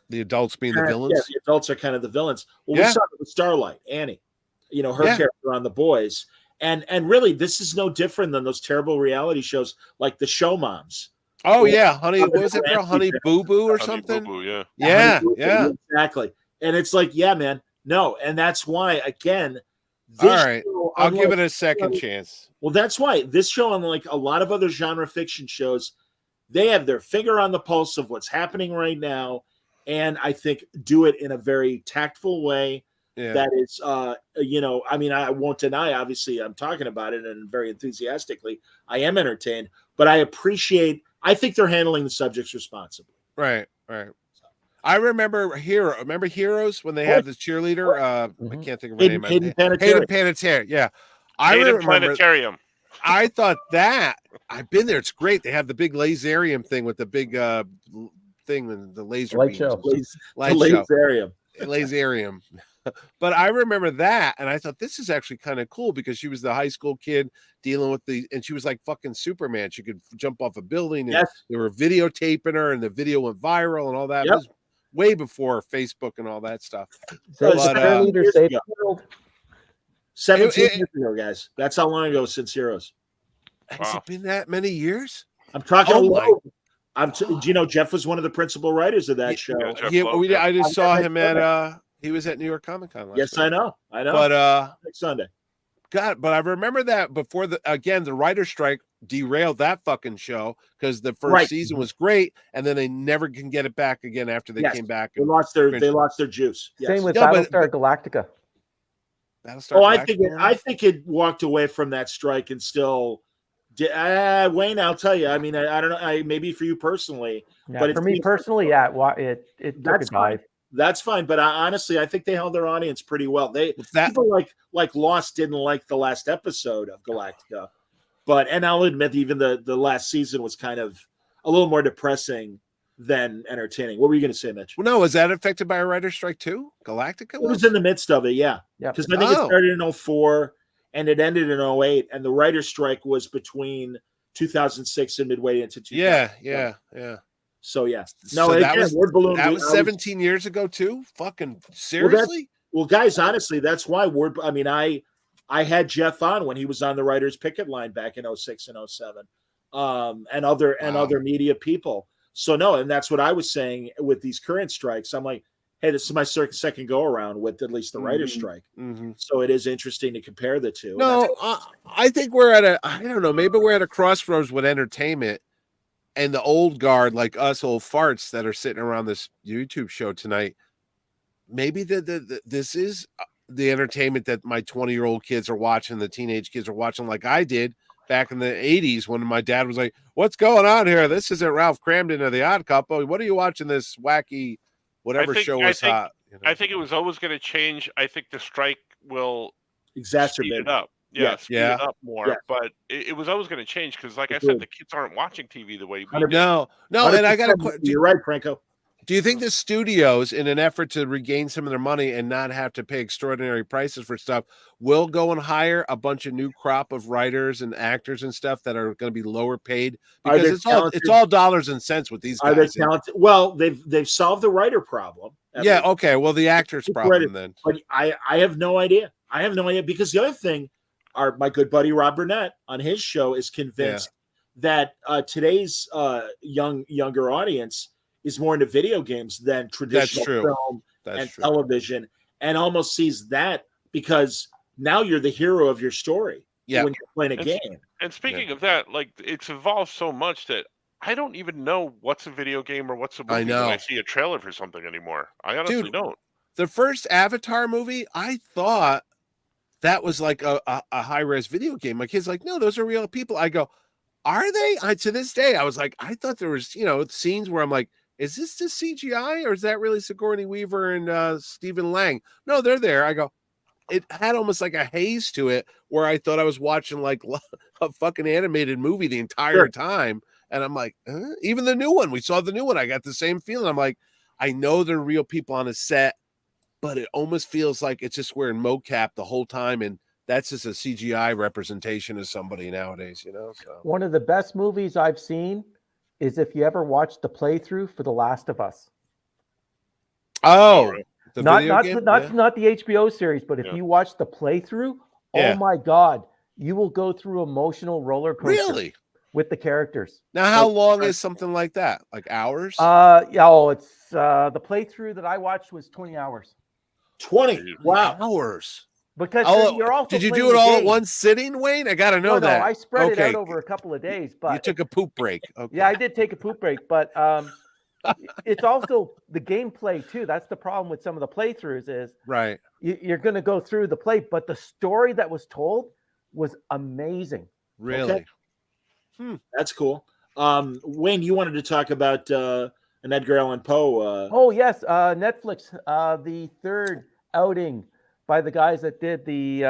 the adults being the villains? Yeah, the adults are kind of the villains. Well, we saw it with Starlight, Annie, her character on The Boys. And really, this is no different than those terrible reality shows like The Show Moms. Oh, yeah. Honey, what was it, girl? Honey Boo Boo or something? Boo Boo, yeah. Exactly. And it's like, yeah, man, no. And that's why, again, all right, I'll give it a second chance. Well, that's why this show, unlike a lot of other genre fiction shows, they have their finger on the pulse of what's happening right now. And I think do it in a very tactful way. Yeah. That is, I mean, I won't deny, obviously, I'm talking about it and very enthusiastically. I am entertained, but I think they're handling the subjects responsibly. Right. I remember Heroes when they had this cheerleader. I can't think of her name. Hayden Panettiere. Yeah. Hayden Planetarium. I thought that. I've been there. It's great. They have the big laserium thing with the big thing and the laser light show. Laserium. But I remember that, and I thought this is actually kind of cool because she was the high school kid dealing with and she was like fucking Superman. She could jump off a building, and they were videotaping her, and the video went viral and all that. It was way before Facebook and all that stuff. So 17 years ago, guys. That's how long ago since Heroes. Has it been that many years? I'm talking. Do you know Jeff was one of the principal writers of that show? I just saw him at. He was at New York Comic Con last Yes, night. I know. But next Sunday. God, but I remember that before the writer's strike derailed that fucking show because the first season was great, and then they never can get it back again after they came back. They lost their juice. Yes. Same with Battlestar Galactica. I think it walked away from that strike and still. Wayne, I'll tell you. I mean, I don't know. Maybe for you personally, but for me personally, it took a dive. That's fine, but honestly, I think they held their audience pretty well. People like Lost didn't like the last episode of Galactica, and I'll admit even the last season was kind of a little more depressing than entertaining. What were you going to say, Mitch? Well, no, was that affected by a writer's strike too? Galactica It was in the midst of it, yeah. Yeah. Because I think it started in 2004 and it ended in 2008, and the writer's strike was between 2006 and midway into 2000. Yeah. So yeah. No, No, that again, was Word Balloon. that was 17 years ago too. Fucking seriously? Well, guys, honestly, that's why I had Jeff on when he was on the writers' picket line back in 2006 and 2007, and other media people. So no, and that's what I was saying with these current strikes. I'm like, hey, this is my second go around with at least the writer's strike. Mm-hmm. So it is interesting to compare the two. No, I think we're at I don't know, maybe we're at a crossroads with entertainment, and the old guard like us old farts that are sitting around this YouTube show tonight. Maybe this is the entertainment that my 20-year-old kids are watching, the teenage kids are watching, like I did back in the 80s when my dad was like, what's going on here? This isn't Ralph Cramden or The Odd Couple. What are you watching this wacky whatever show was hot? You know? I think it was always going to change. I think the strike will exacerbate it up. Speed it up more. But it was always going to change because, like I said, the kids aren't watching TV the way we do. No, and I got to. You're right, Franco. Do you think the studios, in an effort to regain some of their money and not have to pay extraordinary prices for stuff, will go and hire a bunch of new crop of writers and actors and stuff that are going to be lower paid? Because it's all dollars and cents with these guys. Are they talented? Well, they've solved the writer problem. Yeah. Okay. Well, the actors problem then. But I have no idea. Because the other thing, my good buddy Rob Burnett on his show is convinced that today's younger audience is more into video games than traditional film and television, and almost sees that because now you're the hero of your story when you're playing a game. And speaking of that, like it's evolved so much that I don't even know what's a video game or what's a movie when I see a trailer for something anymore. I honestly don't. The first Avatar movie, I thought that was like a high-res video game. My kid's like, no, those are real people. I go, are they? To this day, I was like, I thought there was, scenes where I'm like, is this just CGI or is that really Sigourney Weaver and Stephen Lang? No, they're there. I go, it had almost like a haze to it where I thought I was watching like a fucking animated movie the entire time. And I'm like, even the new one, we saw the new one. I got the same feeling. I'm like, I know they're real people on a set, but it almost feels like it's just wearing mocap the whole time. And that's just a CGI representation of somebody nowadays, So. One of the best movies I've seen is if you ever watched the playthrough for The Last of Us. Oh, not the HBO series, but if you watch the playthrough, oh my God, you will go through emotional roller coaster with the characters. Now, how long is something like that? Like hours? It's the playthrough that I watched was 20 hours. 20 hours. Because you're also did you do it all at one sitting, Wayne? I gotta know that. No, I spread it out over a couple of days. But you took a poop break. Okay. Yeah, I did take a poop break, but it's also the gameplay too. That's the problem with some of the playthroughs is you're going to go through the play, but the story that was told was amazing. Really? Okay. That's cool. Wayne, you wanted to talk about an Edgar Allan Poe. Oh yes, Netflix, the third outing by the guys that did the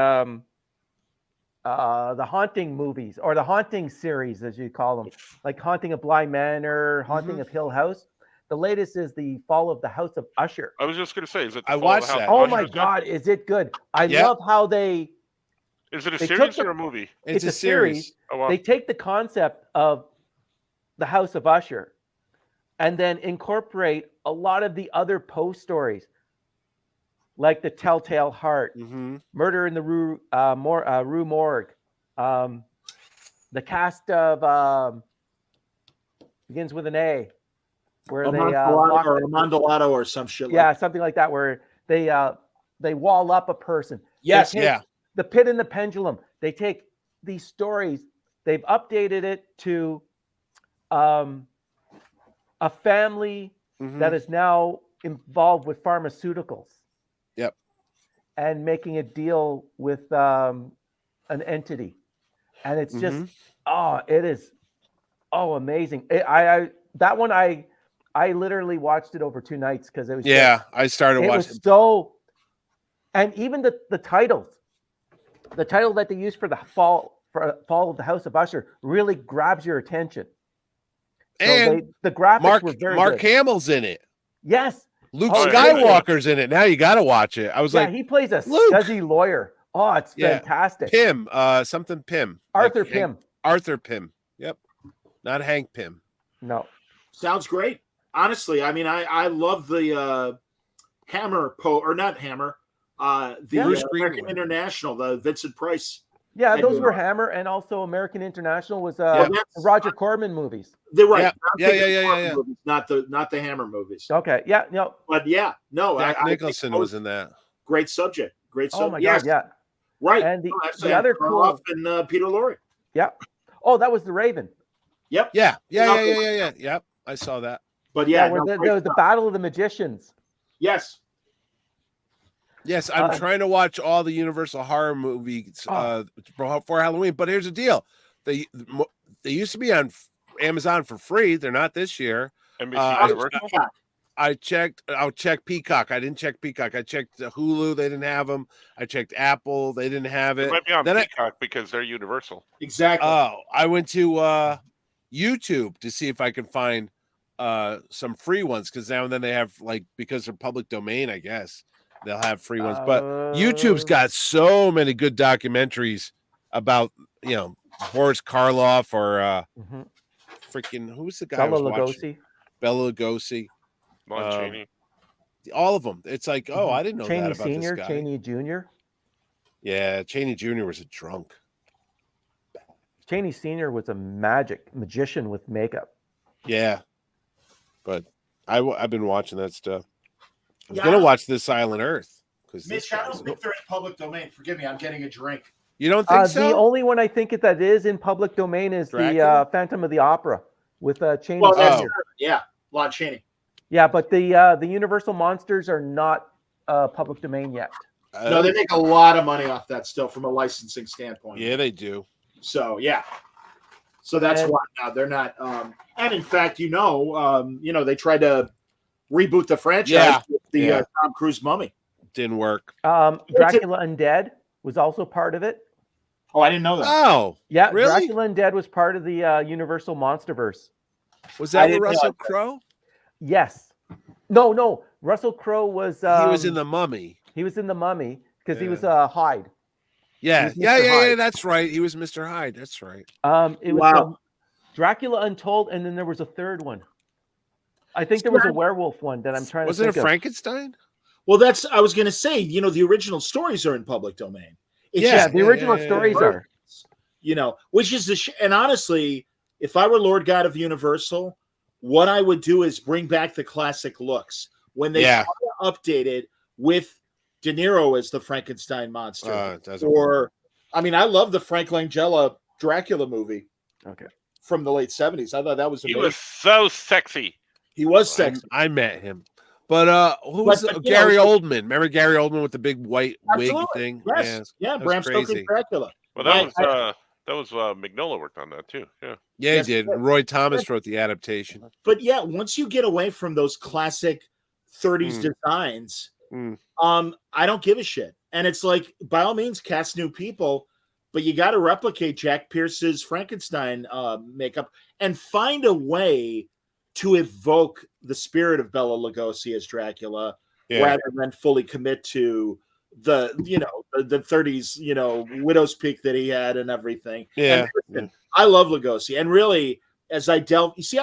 Haunting movies, or the Haunting series, as you call them, like Haunting of Bly Manor, Haunting of Hill House. The latest is the Fall of the House of Usher. I was just going to say, is it? I watched that. Oh my God, is it good? I love how they. Is it a series or a movie? It's a series. Oh, wow. They take the concept of the House of Usher, and then incorporate a lot of the other Poe stories, like The Telltale Heart, Murder in the Rue Morgue, the cast of begins with an A, where Amontillado or some shit. Something like that, where they wall up a person. Yes, The Pit and the Pendulum. They take these stories, they've updated it to a family that is now involved with pharmaceuticals. Yep. And making a deal with an entity. And it's just, it is, amazing. That one, I literally watched it over 2 nights because it was. Yeah, I started watching. And even the titles, the title that they used for the Fall of the House of Usher really grabs your attention. So And the graphics were very Mark good. Hamill's in it. Yes. Luke Oh, yeah. Skywalker's in it. Now you got to watch it. I was like, he plays a Luke. scuzzy lawyer. Oh, it's Yeah. fantastic. Pym, something Pym. Arthur Like Pym. Arthur Pym. Yep. Not Hank Pym. No. Sounds great. Honestly, I mean, I love the Hammer or not Hammer. The Bruce American Greenwood. International, the Vincent Price. Yeah, And, those were Hammer, and also American International was Yeah. Roger Corman movies. They're right. Yeah. Movies, not the Hammer movies. Okay, yeah, no. But yeah, no. Jack I Nicholson think was in that. great subject. Great subject. Oh my God, yeah. Right. And No, the other Karloff cool, and Peter Lorre. yeah. Oh, that was the Raven. Yep. Yeah. Yep. I saw that. But Yeah, yeah, where no, the Battle of the Magicians. yes. Yes, I'm trying to watch all the Universal horror movies for Halloween. But here's the deal: they used to be on Amazon for free. They're not this year. NBC Universal? I checked. I'll check Peacock. I didn't check Peacock. I checked Hulu. They didn't have them. I checked Apple. They didn't have it. It might be on Then Peacock because they're Universal. Exactly. I went to YouTube to see if I could find some free ones because now and then they have because they're public domain. I guess they'll have free ones. But YouTube's got so many good documentaries about Boris Karloff or freaking who's the guy? Bela Lugosi. Bela Lugosi. Lon Chaney. All of them. It's like, oh, I didn't know Cheney that about Senior, this guy. Cheney Jr. Yeah, Cheney Jr. was a drunk. Cheney Senior was a magician with makeup. Yeah, but I've been watching that stuff. I was gonna watch This Island Earth because Mitch, I don't think they're in public domain. Forgive me, I'm getting a drink. You don't think so? The only one I think that is in public domain is Dracula? the Phantom of the Opera with Cheney Well, that's Senior. yeah, Lon Chaney. Yeah, but the Universal monsters are not public domain yet. No, they make a lot of money off that still from a licensing standpoint. Yeah, they do. So yeah, so that's why now they're not. And in fact, they tried to reboot the franchise with the Tom Cruise Mummy. Didn't work. Dracula Undead was also part of it. Oh, I didn't know that. Oh, Yeah, really? Dracula Undead was part of the Universal Monsterverse. Was that with Russell Crowe? Yes. No. Russell Crowe was. He was in The Mummy. He was in The Mummy because he was Hyde. Yeah. Hyde. That's right. He was Mr. Hyde. That's right. It was Dracula Untold, and then there was a third one. I think there was a werewolf one that I'm trying to think of. Was it a Frankenstein? Well, I was going to say, the original stories are in public domain. The original stories are. Which is and honestly, if I were Lord God of Universal, what I would do is bring back the classic looks when they updated with De Niro as the Frankenstein monster. I love the Frank Langella Dracula movie. Okay. From the late 70s. I thought that was amazing. He was so sexy. He was sexy. I met him. But who was Gary Oldman? Remember Gary Oldman with the big white wig thing? Yes. Yeah, Bram Stoker's Dracula. Well, that was Mignola worked on that too. Yeah, he did. Roy Thomas wrote the adaptation. But yeah, once you get away from those classic 30s designs, I don't give a shit. And it's like, by all means, cast new people, but you got to replicate Jack Pierce's Frankenstein makeup and find a way to evoke the spirit of Bela Lugosi as Dracula, rather than fully commit to the 30s, Widow's Peak that he had and everything. Yeah. And I love Lugosi. And really, as I delve, you see,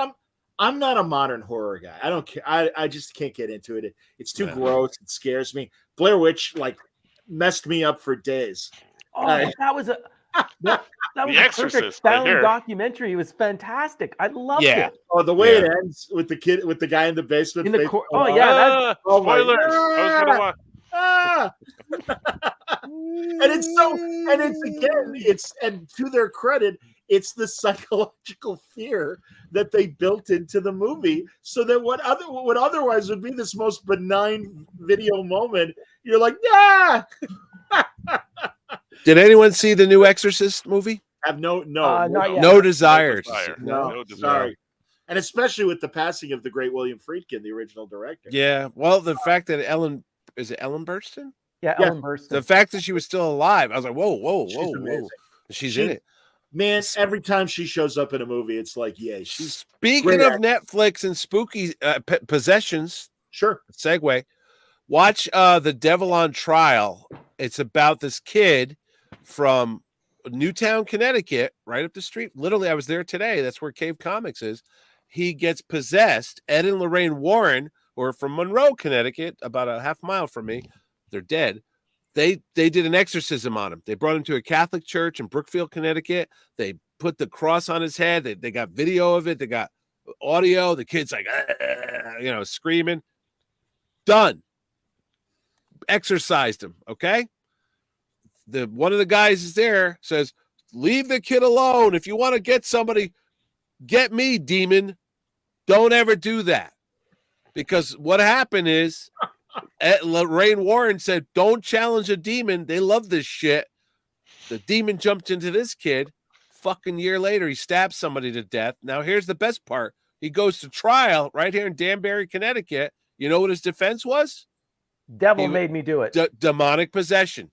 I'm not a modern horror guy. I don't care. I just can't get into it. It's too gross. It scares me. Blair Witch messed me up for days. Oh, that was a perfect found documentary. It was fantastic. I loved it. Oh, the way it ends with the guy in the basement. Spoilers. I was gonna watch. And to their credit, it's the psychological fear that they built into the movie, so that what otherwise would be this most benign video moment, you're like, yeah. Did anyone see the new Exorcist movie? Have no desires. No, sorry. And especially with the passing of the great William Friedkin, the original director. Yeah. Well, the fact that Ellen Burstyn? Yeah, Ellen Burstyn. The fact that she was still alive, I was like, whoa. She's in it. Man, every time she shows up in a movie, it's like, yeah, she's Speaking great of actor. Netflix and spooky possessions, Sure. segue. Watch The Devil on Trial. It's about this kid from Newtown, Connecticut, right up the street. Literally, I was there today. That's where Cave Comics is. He gets possessed. Ed and Lorraine Warren, who are from Monroe, Connecticut, about a half mile from me. They're dead. They did an exorcism on him. They brought him to a Catholic church in Brookfield, Connecticut. They put the cross on his head. They got video of it. They got audio. The kid's like, screaming. Done. Exorcised him. Okay. One of the guys is there, says, leave the kid alone. If you want to get somebody, get me, demon. Don't ever do that. Because what happened is Lorraine Warren said, don't challenge a demon. They love this shit. The demon jumped into this kid. Fucking year later, he stabs somebody to death. Now, here's the best part. He goes to trial right here in Danbury, Connecticut. You know what his defense was? Devil made me do it. Demonic possession.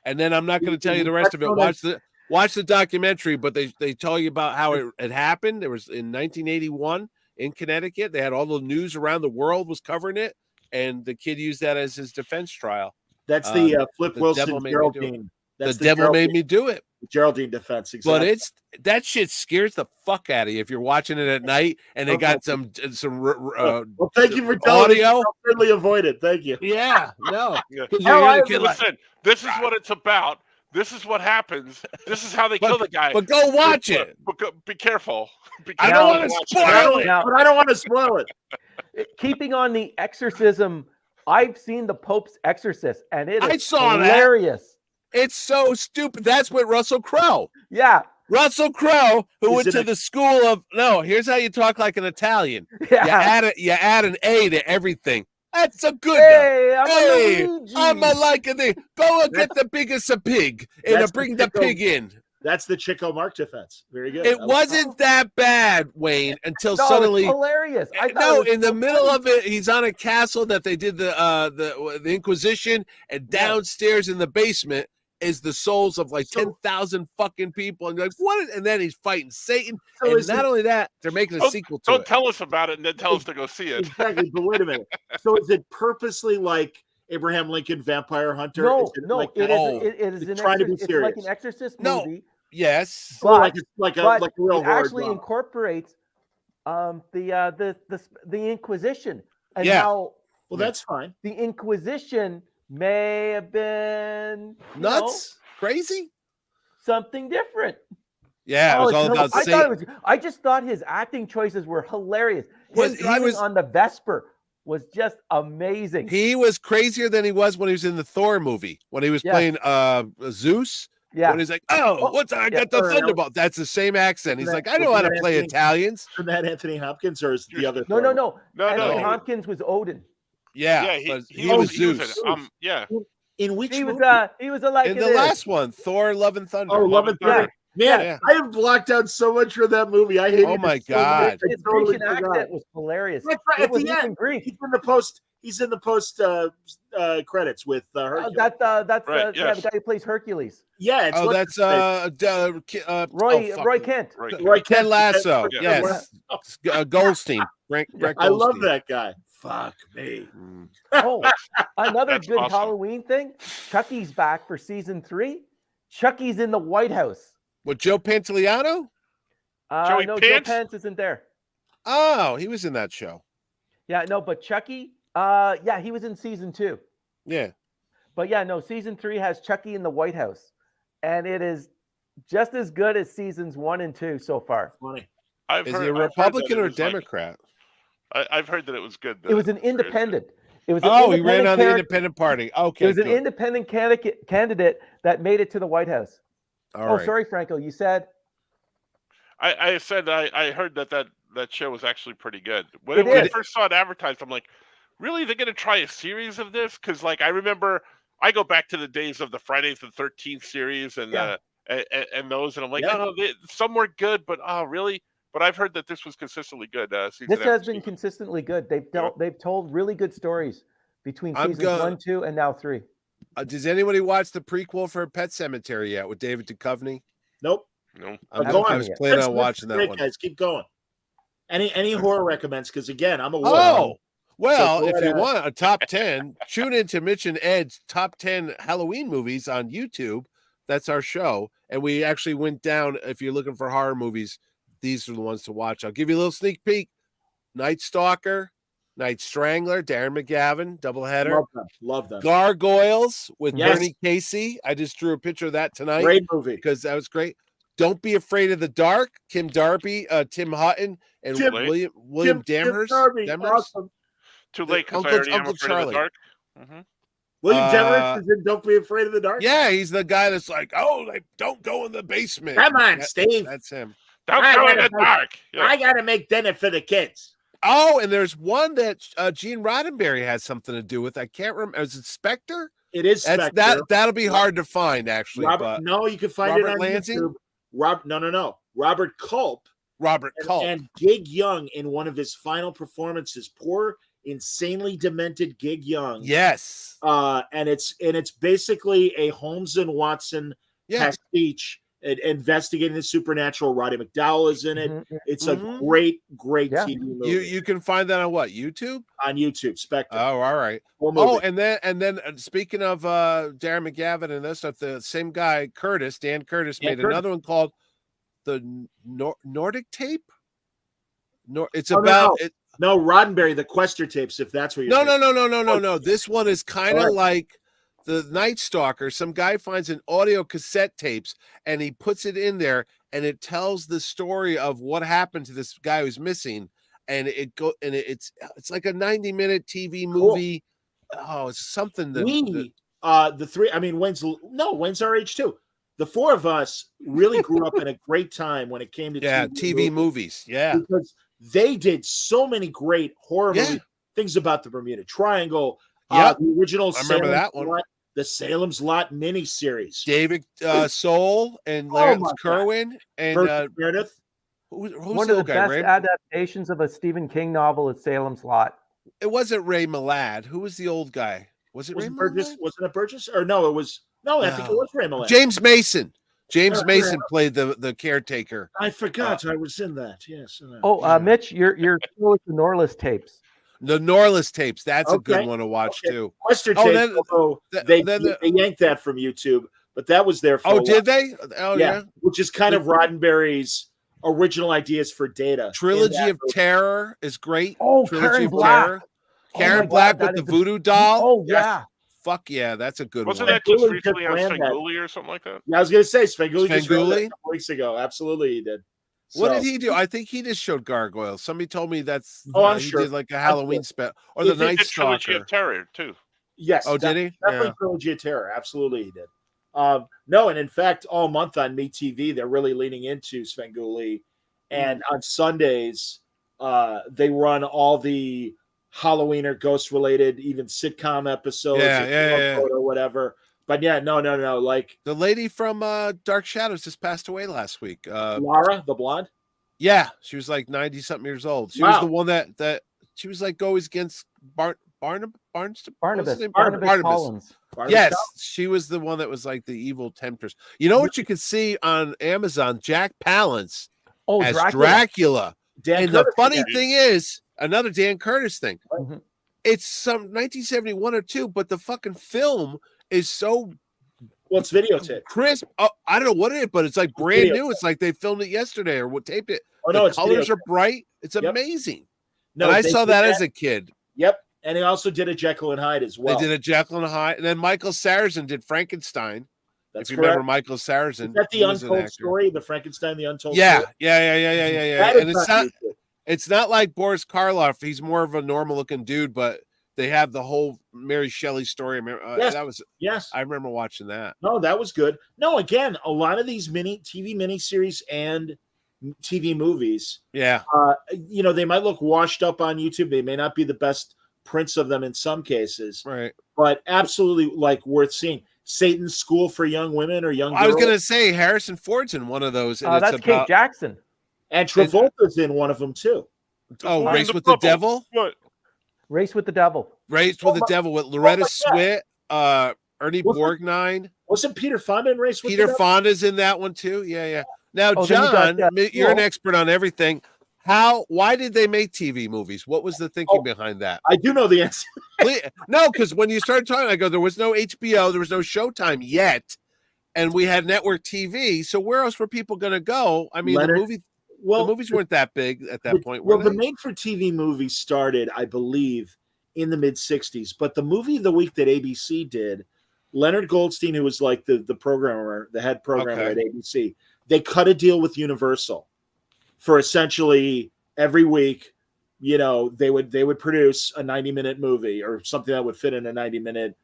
And then I'm not going to tell you the rest of it. Watch the documentary, but they tell you about how it happened. There was in 1981 in Connecticut. They had all the news around the world was covering it, and the kid used that as his defense trial. That's the Flip Wilson Geraldine. The devil made me do it. Geraldine defense, exactly. But that shit scares the fuck out of you if you're watching it at night and they got some well, thank you for telling me. I'll certainly avoid it. Thank you. Yeah, no. Listen, this is what it's about. This is what happens. This is how they kill the guy. But go watch it. But be careful. I don't want to spoil it. But I don't want to spoil it. Keeping on the exorcism, I've seen the Pope's Exorcist, and it is hilarious. That. It's so stupid. That's what Russell Crowe. Yeah. Russell Crowe, who went to the school of here's how you talk like an Italian. Yeah. You add an A to everything. That's a good I'm a like a thing. Go and get the biggest a pig and bring the pig in. That's the Chico Mark defense. Very good. It wasn't that bad, Wayne, until suddenly it's hilarious. In the middle of it, he's on a castle that they did the Inquisition, and downstairs in the basement is the souls of like 10,000 fucking people, and you're like, what? And then he's fighting Satan, and not only that, they're making a sequel to it. Don't tell us about it, and then tell us to go see it. Exactly, but wait a minute. So is it purposely like Abraham Lincoln Vampire Hunter? It is trying to be serious. It's like an Exorcist movie. Yes, but like a real it actually incorporates the Inquisition and how. Well, that's fine. The Inquisition may have been nuts, crazy, something different. Yeah, it was all about Satan. I just thought his acting choices were hilarious. His driving on the Vesper was just amazing. He was crazier than he was when he was in the Thor movie, when he was playing Zeus. Yeah. When he's like, I got the Thunderbolt. That's the same accent. He's like, I know how to play Italians. Isn't that Anthony Hopkins or is the other? No. Anthony Hopkins was Odin. Yeah, he was Zeus. In which he was like in the last one, Thor: Love and Thunder. Oh, Love and Thunder. Man, I have blocked out so much for that movie. I hate it. Oh my god, his Grecian accent was hilarious. At the end, he's in the post credits with Hercules. That's the guy who plays Hercules. Yeah, it's Roy Kent. Roy Kent Lasso. Yes, Goldstein. Frank I love that guy. Fuck me. Another good awesome Halloween thing. Chucky's back for season 3. Chucky's in the White House. With Joe Pantoliano? No, Joe Pants isn't there. Oh, he was in that show. Yeah, no, but Chucky, he was in season 2. Yeah. But season 3 has Chucky in the White House. And it is just as good as seasons 1 and 2 so far. Funny. Is he a Republican or a Democrat? I've heard that it was good. It was an independent. It was he ran on the independent party. Okay. It was an independent candidate that made it to the White House. All right. Sorry, Franco. You said? I said I heard that show was actually pretty good. When I first saw it advertised, I'm like, really? They're going to try a series of this? Because I remember I go back to the days of the Friday the 13th series and those, and I'm like, some were good, but really? But I've heard that this was consistently good. This has been consistently good. They've told really good stories between seasons 1, 2, and now 3. Does anybody watch the prequel for Pet Sematary yet with David Duchovny? Nope. No. I was planning on watching that one. Guys, keep going. Any horror recommends? Because again, I'm a Oh, well, So if you want a top 10, tune into Mitch and Ed's top 10 Halloween movies on YouTube. That's our show. And we actually went down, if you're looking for horror movies, these are the ones to watch. I'll give you a little sneak peek. Night Stalker, Night Strangler, Darren McGavin, doubleheader. Love them. Gargoyles with Bernie Casey. I just drew a picture of that tonight. Great movie. Because that was great. Don't Be Afraid of the Dark, Kim Darby, Tim Hutton, and William Demers. Awesome. Too late because I already am afraid of the dark. Mm-hmm. William Demers is in Don't Be Afraid of the Dark? Yeah, he's the guy that's like, don't go in the basement. Come on, Steve. That's him. Don't go in the dark. Yeah. I got to make dinner for the kids. Oh, and there's one that Gene Roddenberry has something to do with. I can't remember. Is it Spectre? It is Spectre. That'll be hard to find, actually. No, you can find it on YouTube. No. Robert Culp. And Gig Young in one of his final performances. Poor, insanely demented Gig Young. Yes. And it's basically a Holmes and Watson pastiche investigating the supernatural. Roddy McDowell is in it. Mm-hmm. It's a great TV movie. You can find that on what? YouTube? On YouTube, Spectre. Oh, all right. Oh, and then speaking of Darren McGavin and this stuff, the same guy, Dan Curtis, made another one called The Nordic Tape. No, Roddenberry, the Quester tapes, if that's what you're No. This one is kind of like the Night Stalker. Some guy finds an audio cassette tapes and he puts it in there and it tells the story of what happened to this guy who's missing. And it's like a 90-minute TV movie. Cool. Oh, it's something that the three. I mean, Wayne's our age too. The four of us really grew up in a great time when it came to TV movies. Yeah, because they did so many great horror movies, things about the Bermuda Triangle. The original. I remember that one. The Salem's Lot miniseries. David Soul and Lawrence Kerwin and Meredith. Who's one of the best adaptations of a Stephen King novel is Salem's Lot. It wasn't Ray Milland. Who was the old guy? Was it Ray Burgess? Wasn't it Burgess? Or no, it was. No, I think it was Ray Milland. James Mason. Mason played the caretaker. I forgot I was in that. Yes. Mitch, you're with the Norliss tapes. The Norliss tapes. That's a good one to watch too. Western tapes. They yanked that from YouTube, but that was there for. Did they? Oh yeah. Which is kind of Roddenberry's original ideas for Data. Trilogy of Terror is great. Oh, Trilogy Karen Black. Karen Black with the voodoo doll. Oh yeah. Fuck yeah, that's a good Wasn't one. Wasn't that just recently on Svengoolie or something like that? Yeah, I was going to say Svengoolie just ran that a couple Svengoolie? weeks ago. Absolutely, he did. What did he do? I think he just showed Gargoyles. Somebody told me that's I'm he sure. did like a Halloween spell or He the did Night Trilogy Stalker. of Terror too. Yes. Oh, did he? Definitely Yeah. Trilogy of Terror. Absolutely, he did. No, and in fact, all month on MeTV, they're really leaning into Svengoolie, and on Sundays, they run all the Halloween or ghost-related, even sitcom episodes, or whatever. But no. Like The lady from Dark Shadows just passed away last week. Laura, the blonde. Yeah, she was like 90-something years old. She was the one that she was like always against Barnabas Collins. Yes, she was the one that was like the evil temptress. You know what you can see on Amazon? Jack Palance as Dracula. Dan and Curtis the funny again. thing is, another Dan Curtis thing. Mm-hmm. It's some 1971 or 2, but the fucking film is so it's videotape. Crisp. Oh, I don't know what it is, but it's like brand new. It's like they filmed it yesterday or what taped it. Oh, no, the colors are bright. It's amazing. No, and I saw that as a kid. Yep. And he also did a Jekyll and Hyde as well. They did a Jekyll and Hyde. And then Michael Sarrazin did Frankenstein. That's if you correct. Remember Michael Sarrazin. Is that the untold story? The Frankenstein, the untold story? Story? Yeah. And it's not like Boris Karloff. He's more of a normal looking dude, but they have the whole Mary Shelley story. Yes. I remember watching that. No, that was good. No, again, a lot of these TV miniseries and TV movies. Yeah. They might look washed up on YouTube. They may not be the best prints of them in some cases. Right. But absolutely like worth seeing. Satan's School for Young Women or Young Girls. I was going to say Harrison Ford's in one of those. And that's Kate Jackson. And Travolta's in one of them too. Oh, Race with the Devil? What? Race with the Devil. Race with the Devil with Loretta Swit, Ernie Borgnine. Wasn't Peter Fonda in Race with the Peter Devil? Fonda's in that one too. Yeah. Now, Oh, then you got, John, you're an Cool. expert on everything. Why did they make TV movies? What was the thinking behind that? I do know the answer. No, because when you started talking, I go, there was no HBO, there was no Showtime yet, and we had network TV. So where else were people going to go? I mean, Leonard, the well, movies weren't that big at that point, were well, they? the made-for-TV movies started, I believe, in the mid-'60s. But the movie of the week that ABC did, Leonard Goldstein, who was like the programmer, the head programmer Okay. at ABC, they cut a deal with Universal for essentially every week, you know, they would produce a 90-minute movie or something that would fit in a 90-minute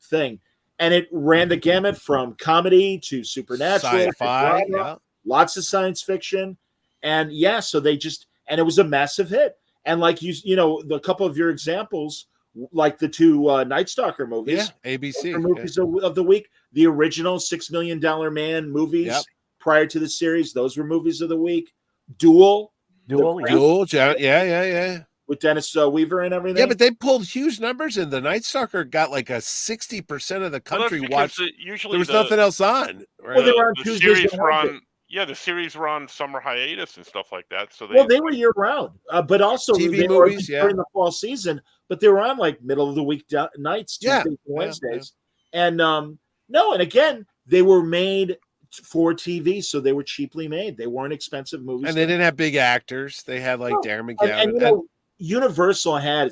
thing. And it ran the gamut from comedy to supernatural, to Sci-fi, drama, yeah. lots of science fiction. And yeah, so they just, and it was a massive hit. And like you know, the couple of your examples, like the two Night Stalker movies, Yeah, ABC. movies of the week, the original $6 Million Man movies Yep. prior to the series, those were movies of the week. Duel, Yeah. with Dennis Weaver and everything. Yeah, but they pulled huge numbers, and the Night Stalker got like a 60% of the country watched. Usually there was nothing else on. Right? Well, they were on the Tuesdays series and were Wednesdays. on. Yeah, the series were on summer hiatus and stuff like that. So they were year round, but also TV they were movies, during the fall season. But they were on like middle of the week nights, Tuesdays and Wednesdays. And no, and again, they were made for TV, so they were cheaply made. They weren't expensive movies, and they didn't have big actors. They had like Darren McGavin. And you know, Universal had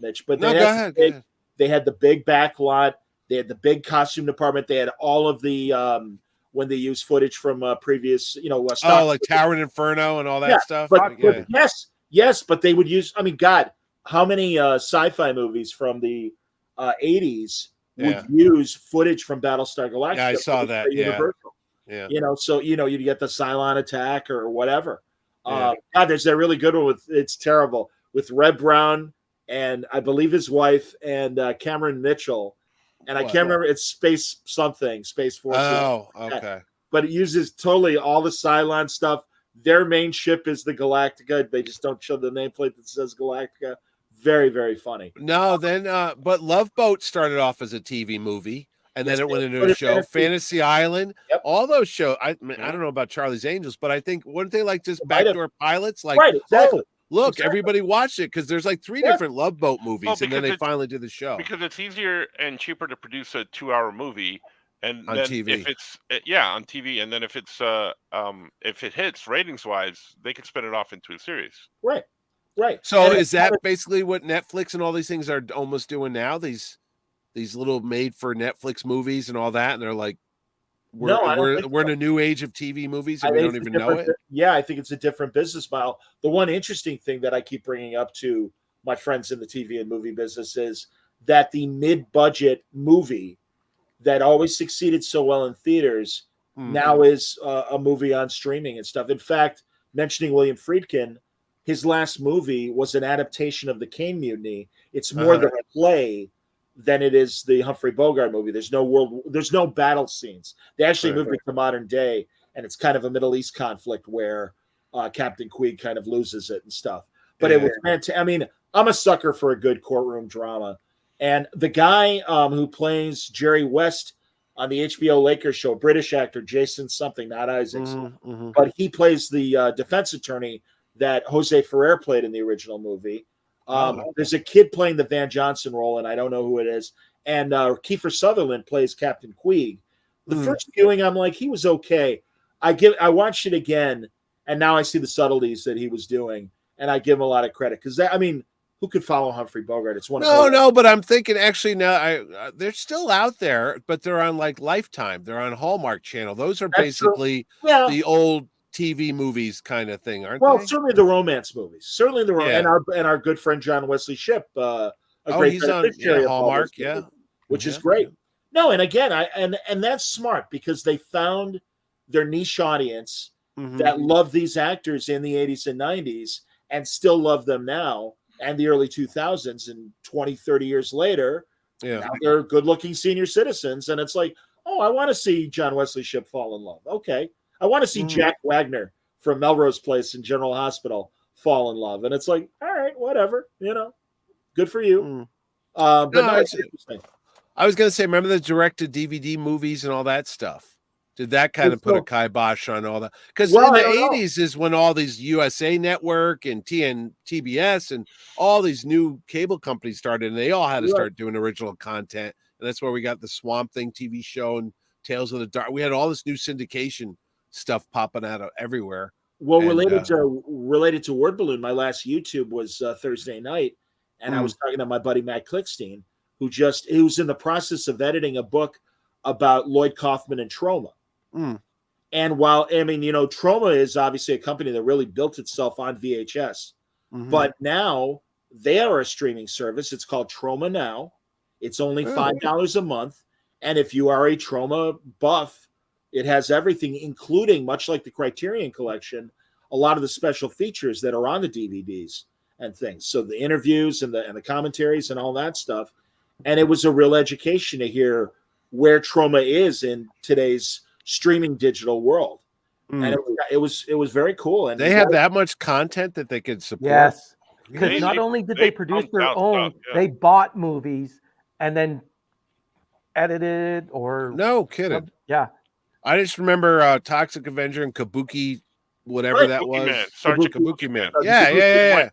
Mitch, but no, go ahead. They had the big back lot. They had the big costume department. They had all of the when they used footage from previous, you know, like Tower and Inferno and all that stuff. But yes, but they would use. I mean, God, how many sci-fi movies from the 80s would use footage from Battlestar Galactica? Yeah, I saw that. Universal. Yeah. You know, so you know, you get the Cylon attack or whatever. God, there's a really good one with it's terrible with Red Brown and I believe his wife and Cameron Mitchell. And I can't remember, it's Space Force. Oh, okay. But it uses totally all the Cylon stuff. Their main ship is the Galactica. They just don't show the nameplate that says Galactica. Very, very funny. No, then, but Love Boat started off as a TV movie, and then it went into a show. Fantasy Island, all those shows. I don't know about Charlie's Angels, but I think weren't they like just backdoor pilots? Like, right, exactly. Look, everybody watched it because there's like 3 different Love Boat movies, and then they finally did the show. Because it's easier and cheaper to produce a 2-hour movie, and on then TV. If it's on TV, and then if it's if it hits ratings wise, they could spin it off into a series. Right. So is that basically what Netflix and all these things are almost doing now? These little made for Netflix movies and all that, and they're like, we're in a new age of TV movies and we don't even know it. Yeah, I think it's a different business model. The one interesting thing that I keep bringing up to my friends in the TV and movie business is that the mid-budget movie that always succeeded so well in theaters now is a movie on streaming and stuff. In fact, mentioning William Friedkin, his last movie was an adaptation of the Caine Mutiny. It's more the play than it is the Humphrey Bogart movie. There's no battle scenes. They actually moved it to modern day, and it's kind of a Middle East conflict where Captain Queeg kind of loses it and stuff. But it was fantastic. I mean, I'm a sucker for a good courtroom drama. And the guy who plays Jerry West on the HBO Lakers show, British actor Jason something, not Isaacs, but he plays the defense attorney that Jose Ferrer played in the original movie. There's a kid playing the Van Johnson role, and I don't know who it is. And Kiefer Sutherland plays Captain Queeg. The first viewing, I'm like, he was okay. I watched it again, and now I see the subtleties that he was doing, and I give him a lot of credit because who could follow Humphrey Bogart? It's one. No, but I'm thinking actually now they're still out there, but they're on like Lifetime. They're on Hallmark Channel. Those are basically the old TV movies kind of thing, aren't they? Well, certainly the romance movies. Certainly and our good friend John Wesley Shipp, he's on Hallmark, which is great. No, and again, and that's smart because they found their niche audience that loved these actors in the 80s and 90s and still love them now and the early 2000s, and 20, 30 years later, now they're good-looking senior citizens, and it's like, oh, I want to see John Wesley Shipp fall in love. Okay. I want to see Jack Wagner from Melrose Place and General Hospital fall in love. And it's like, all right, whatever, good for you. But it's interesting. I was going to say, remember the direct-to-DVD movies and all that stuff? Did that kind of put a kibosh on all that? Because in the 80s is when all these USA Network and TBS and all these new cable companies started, and they all had to start doing original content. And that's where we got the Swamp Thing TV show and Tales of the Dark. We had all this new syndication stuff popping out of everywhere. Well, related to Word Balloon, my last YouTube was Thursday night, and I was talking to my buddy Matt Klickstein, who was in the process of editing a book about Lloyd Kaufman and Troma. And while, I mean, Troma is obviously a company that really built itself on VHS, but now they are a streaming service. It's called Troma Now. It's only $5 a month. And if you are a Troma buff, it has everything, including, much like the Criterion Collection, a lot of the special features that are on the DVDs and things. So the interviews and the commentaries and all that stuff. And it was a real education to hear where Troma is in today's streaming digital world. And it was very cool. And they have that much content that they could support. Yes, because not only did they produce their own, they bought movies and then edited or no kidding. Yeah, I just remember Toxic Avenger and Kabuki, whatever that was. Man. Sergeant Kabuki Man. Yeah.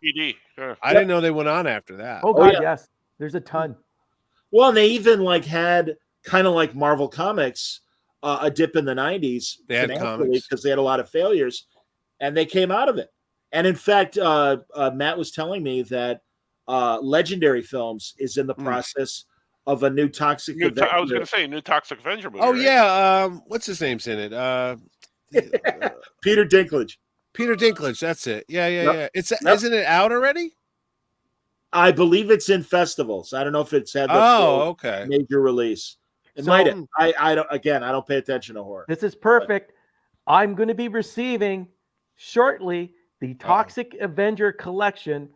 I didn't know they went on after that. Oh God, yes. There's a ton. Well, and they even had kind of like Marvel Comics, a dip in the 90s. They had comics because they had a lot of failures, and they came out of it. And in fact, Matt was telling me that Legendary Films is in the process of a new Toxic Avenger. I was going to say a new Toxic Avenger movie. Oh, right? Yeah. What's his name's in it? Peter Dinklage. Peter Dinklage. That's it. Yeah. Isn't it out already? I believe it's in festivals. I don't know if it's had the major release. It might have. I don't pay attention to horror. This is perfect. I'm going to be receiving shortly the Toxic Avenger Collection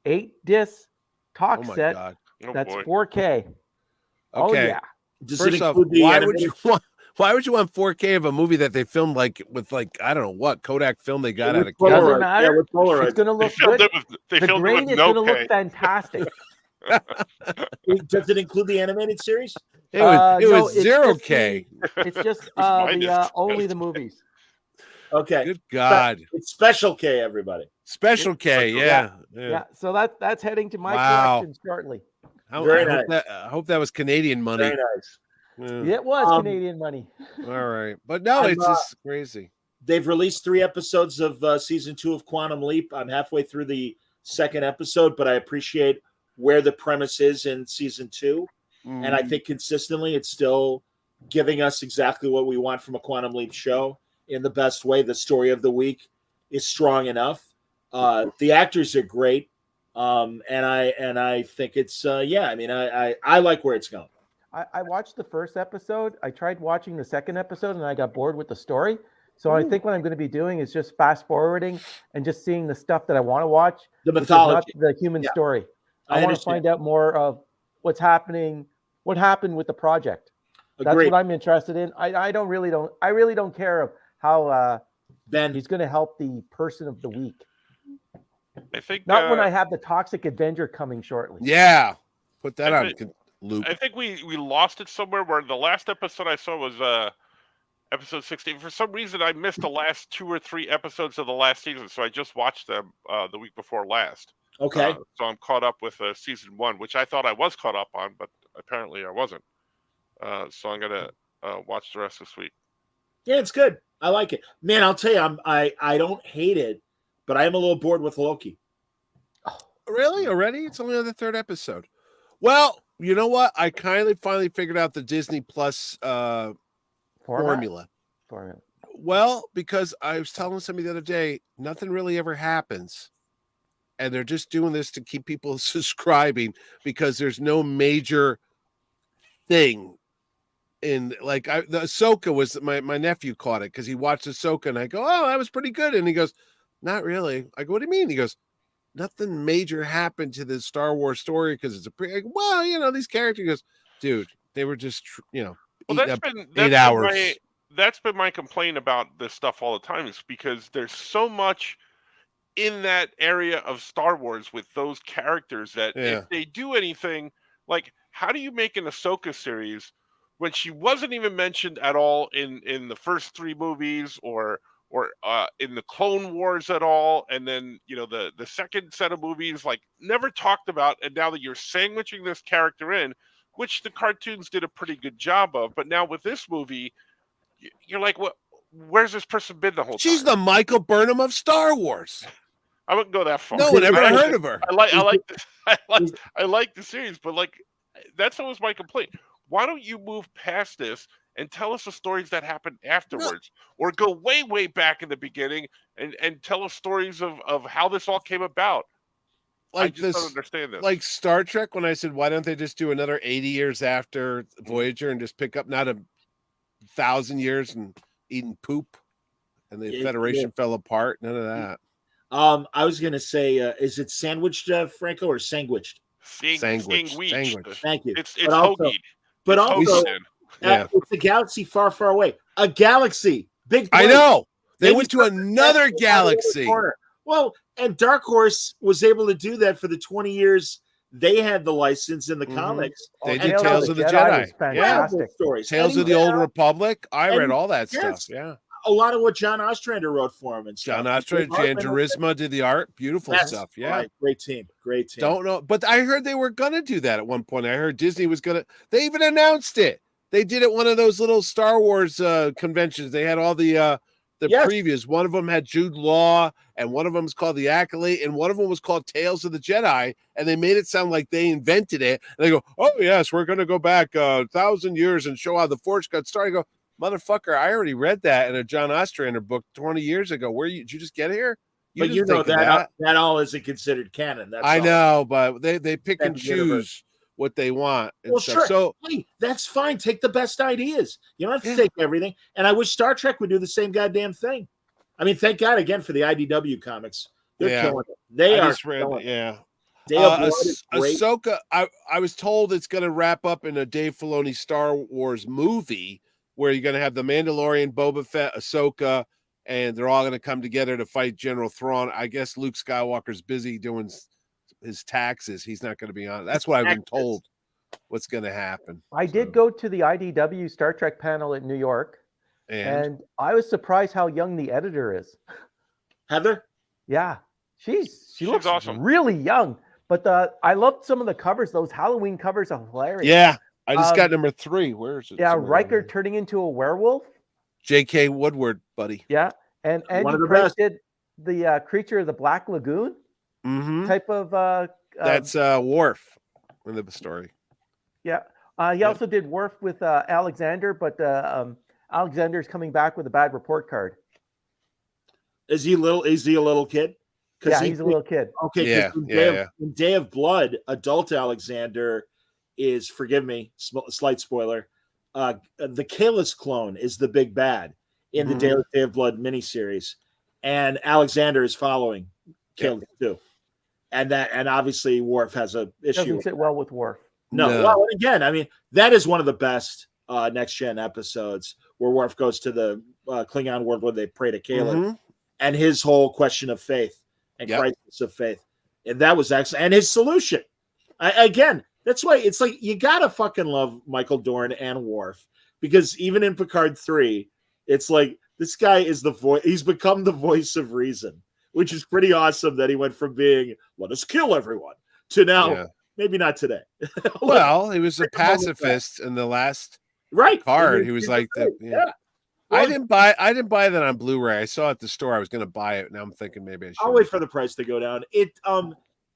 8-disc talk set. God. That's 4K. Okay. Oh yeah. First off, why would you want 4K of a movie that they filmed with I don't know what Kodak film they got out of Canada? Doesn't matter. It's going to look good. The grain is going to look fantastic. Does it include the animated series? It was 0K. It's just only the movies. Okay. Good God. It's Special K, everybody. Special K, yeah. So that's heading to my collection shortly. I hope that was Canadian money. Very nice. Yeah, it was Canadian money. All right. But no, it's just crazy. They've released 3 episodes of season 2 of Quantum Leap. I'm halfway through the 2nd episode, but I appreciate where the premise is in season 2. And I think consistently it's still giving us exactly what we want from a Quantum Leap show in the best way. The story of the week is strong enough. The actors are great. And I think it's I like where it's going. I watched the first episode. I tried watching the 2nd episode and I got bored with the story. So I think what I'm going to be doing is just fast forwarding and just seeing the stuff that I want to watch. The mythology. Not the human story. I want to find out more of what's happening, what happened with the project. That's what I'm interested in. I really don't care of how Ben he's going to help the person of the week. I think not when I have the Toxic Avenger coming shortly. Yeah. Put that on loop. I think we lost it somewhere where the last episode I saw was episode 16. For some reason, I missed the last 2 or 3 episodes of the last season, so I just watched them the week before last. Okay. So I'm caught up with season 1, which I thought I was caught up on, but apparently I wasn't. So I'm gonna watch the rest this week. Yeah, it's good. I like it, man. I'll tell you, I don't hate it, but I am a little bored with Loki. Oh, really? Already? It's only on the 3rd episode. Well, you know what? I finally figured out the Disney Plus formula. Well, because I was telling somebody the other day, nothing really ever happens. And they're just doing this to keep people subscribing because there's no major thing. In the Ahsoka was my nephew caught it because he watched Ahsoka and I go, oh, that was pretty good. And he goes, not really. I go, what do you mean? He goes, nothing major happened to the Star Wars story because it's these characters. He goes, dude, they were just, that's been 8 hours. That's been my complaint about this stuff all the time is because there's so much in that area of Star Wars with those characters that if they do anything, like how do you make an Ahsoka series when she wasn't even mentioned at all in the first 3 movies or in the Clone Wars at all, and then the second set of movies, like, never talked about, and now that you're sandwiching this character in, which the cartoons did a pretty good job of, but now with this movie, you're like, what? Where's this person been the whole time? She's the Michael Burnham of Star Wars. I wouldn't go that far. No one ever heard of her. I like the series, but like, that's always my complaint. Why don't you move past this and tell us the stories that happened afterwards, or go way back in the beginning and tell us stories of how this all came about? Like I just don't understand this. Like Star Trek, when I said, why don't they just do another 80 years after Voyager and just pick up not 1,000 years and eating poop, and the Federation fell apart? None of that. I was going to say, is it sandwiched, Franco, or sandwiched? Sandwiched. Thank you. It's hoagied. But also, it's a galaxy far, far away. A galaxy. Big place. I know. They went to another galaxy. Well, and Dark Horse was able to do that for the 20 years they had the license in the comics. They did Tales of the Jedi. Fantastic stories. Tales of the Old Republic. I read all that stuff. Yeah. A lot of what John Ostrander wrote for him. And John Ostrander, Jan Turismo did the art. Beautiful stuff. Yeah. Right. Great team. Don't know. But I heard they were going to do that at one point. I heard Disney was going to. They even announced it. They did it one of those little Star Wars conventions. They had all the previews. One of them had Jude Law, and one of them was called The Acolyte, and one of them was called Tales of the Jedi, and they made it sound like they invented it. And they go, oh, yes, we're going to go back 1,000 years and show how the Force got started. I go, motherfucker, I already read that in a John Ostrander book 20 years ago. Did you just get here? But you know that all isn't considered canon. That's I know, but they pick and choose what they want. Well, sure. So, hey, that's fine. Take the best ideas. You don't have to take everything. And I wish Star Trek would do the same goddamn thing. I mean, thank God again for the IDW comics. They're killing it. They are killing it. Ahsoka, I was told it's going to wrap up in a Dave Filoni Star Wars movie where you're going to have the Mandalorian, Boba Fett, Ahsoka, and they're all going to come together to fight General Thrawn. I guess Luke Skywalker's busy doing his taxes. He's not going to be on. That's what I've been told what's going to happen. I did go to the IDW Star Trek panel in New York, and I was surprised how young the editor is. Heather? Yeah. She looks awesome. Really young. But I loved some of the covers. Those Halloween covers are hilarious. Yeah. I just got number 3. Where is it? Yeah, Riker turning into a werewolf. J.K. Woodward, buddy. Yeah. And Andy Price did the Creature of the Black Lagoon type of that's Worf in the story. Yeah. He also did Worf with Alexander, but Alexander's coming back with a bad report card. Is he a little kid? Yeah, he's a little kid. Okay, in Day of Blood, adult Alexander is, forgive me, slight spoiler, the Kahless clone is the big bad in the Day of Blood miniseries, and Alexander is following Kahless too, and obviously Worf has a issue. Doesn't sit well with Worf. No. Well, again, I mean, that is one of the best next gen episodes where Worf goes to the Klingon world where they pray to Kahless, and his whole question of faith and crisis of faith, and that was excellent, and his solution. Again, that's why it's like you gotta fucking love Michael Dorn and Worf, because even in Picard 3, it's like this guy is the voice. He's become the voice of reason, which is pretty awesome. That he went from being "let us kill everyone" to now maybe not today. Well, he was a pacifist in the last card. He was like the I didn't buy that on Blu-ray. I saw it at the store. I was going to buy it. Now I'm thinking maybe I should. I'll wait for the price to go down.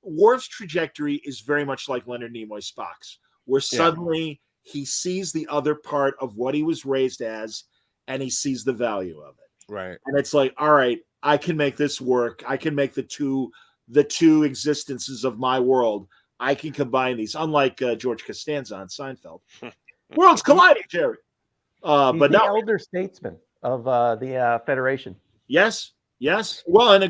Worf's trajectory is very much like Leonard Nimoy's Spock's, where suddenly he sees the other part of what he was raised as, and he sees the value of it. Right. And it's like, all right, I can make this work. I can make the two existences of my world. I can combine these, unlike George Costanza on Seinfeld. Worlds colliding, Jerry. He's but the no, elder statesman of the Federation. Yes. Well, and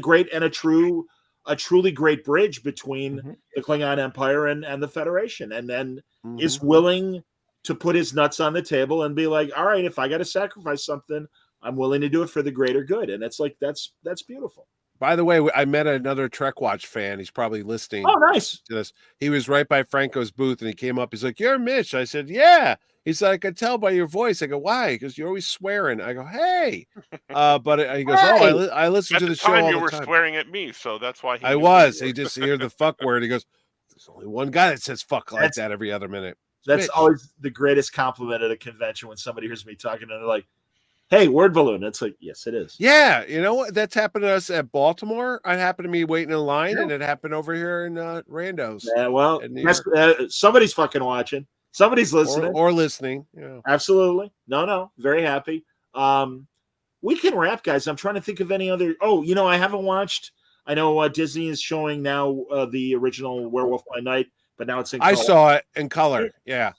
a truly great bridge between the Klingon Empire and the Federation, and then is willing to put his nuts on the table and be like, all right, if I got to sacrifice something, I'm willing to do it for the greater good. And it's like, that's beautiful. By the way, I met another Trek Watch fan. He's probably listening. Oh, nice. To this. He was right by Franco's booth, and he came up. He's like, "You're Mitch." I said, "Yeah." He's like, I can tell by your voice. I go, why? Because you're always swearing. I go, hey. But he goes, oh, I listen At to the the show time, all you the were time. swearing at me, so that's why he. I was. He just heard the fuck word. He goes, there's only one guy that says fuck like that every other minute. That's always the greatest compliment at a convention when somebody hears me talking and they're like, hey, word balloon. It's like, yes, it is. Yeah, you know what? That's happened to us at Baltimore. It happened to me waiting in line, and it happened over here in Rando's. Yeah, well, somebody's fucking watching. Somebody's listening. Or listening. Yeah. Absolutely. No. Very happy. We can wrap, guys. I'm trying to think of any other. Oh, I haven't watched. I know Disney is showing now the original Werewolf by Night, but now it's in color. I saw it in color. Yeah.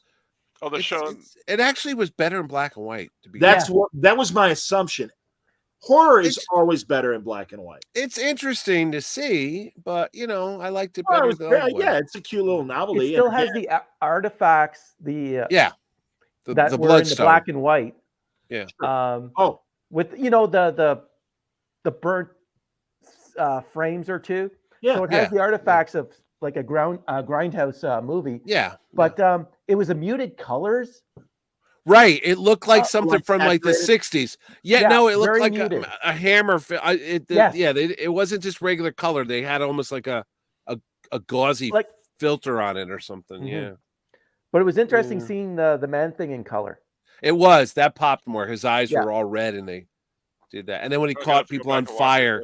Oh, the show. It actually was better in black and white. That was my assumption. Horror is always better in black and white. It's interesting to see, but I liked it better yeah, it's a cute little novelty. It still has the artifacts, the that were in the black and white. Yeah. With the burnt frames or two. Yeah. So it has the artifacts of like a grindhouse movie. Yeah. But it was a muted colors. Right. It looked like something from like the 60s. Yeah, no, it looked like a hammer. It wasn't just regular color. They had almost like a gauzy filter on it or something. Mm-hmm. Yeah. But it was interesting seeing the man thing in color. It was. That popped more. His eyes were all red and they did that. And then when he caught people on fire.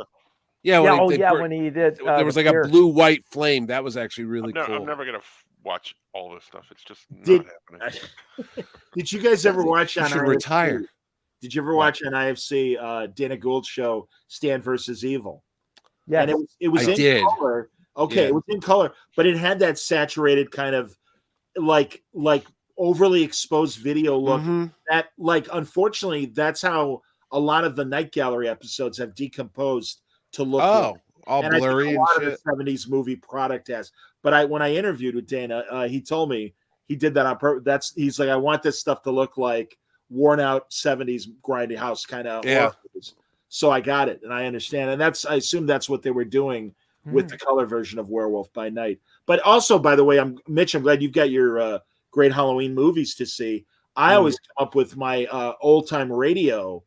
When he did. There was like a blue-white flame. That was actually really cool. I'm never going to watch all this stuff. It's just not happening. Did you guys ever watch on IFC? Retire. Did you ever watch on IFC Dana Gould's show Stan versus Evil? Yeah, and it was in color. Okay, it was in color, but it had that saturated kind of like overly exposed video look. Mm-hmm. That unfortunately, that's how a lot of the Night Gallery episodes have decomposed to look. All blurry and a lot of the 70s movie product has. But when I interviewed with Dana, he told me he did that on purpose. He's like, I want this stuff to look like worn out 70s grinding house kind of. Yeah. So I got it, and I understand, and I assume that's what they were doing with the color version of Werewolf by Night. But also, by the way, Mitch, I'm glad you've got your great Halloween movies to see. I always come up with my old time radio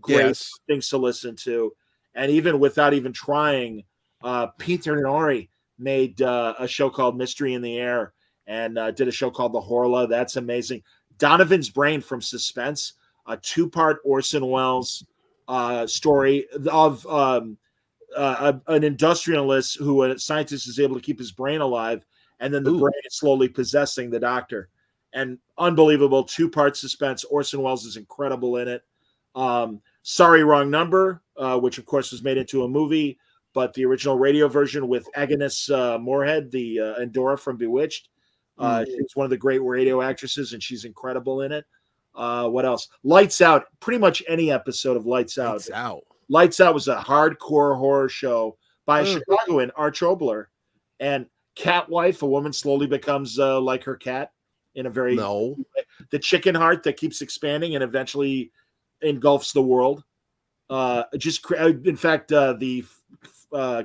great things to listen to, and even without even trying, Peter Nori made a show called Mystery in the Air and did a show called The Horla. That's amazing. Donovan's Brain from Suspense, a 2-part Orson Welles story of an industrialist who a scientist is able to keep his brain alive, and then the brain is slowly possessing the doctor. And unbelievable 2-part suspense. Orson Welles is incredible in it. Sorry, Wrong Number, which of course was made into a movie, but the original radio version with Agnes Moorehead, the Endora from Bewitched. She's one of the great radio actresses, and she's incredible in it. What else? Lights Out. Pretty much any episode of Lights Out. Lights Out was a hardcore horror show by a Chicagoan, Arch Obler. And Cat Wife, a woman slowly becomes like her cat in a very... The chicken heart that keeps expanding and eventually engulfs the world. In fact, the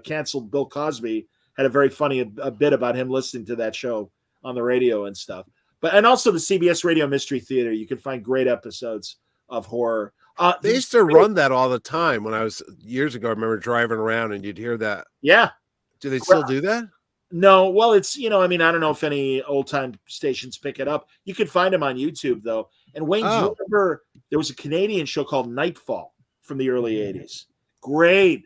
canceled Bill Cosby had a very funny bit about him listening to that show on the radio and stuff. And also the CBS Radio Mystery Theater. You can find great episodes of horror. They used to run that all the time when I was years ago. I remember driving around and you'd hear that. Yeah. Do they still do that? No. Well, it's, I don't know if any old time stations pick it up. You can find them on YouTube though. And Wayne, do you remember there was a Canadian show called Nightfall from the early 80s? Great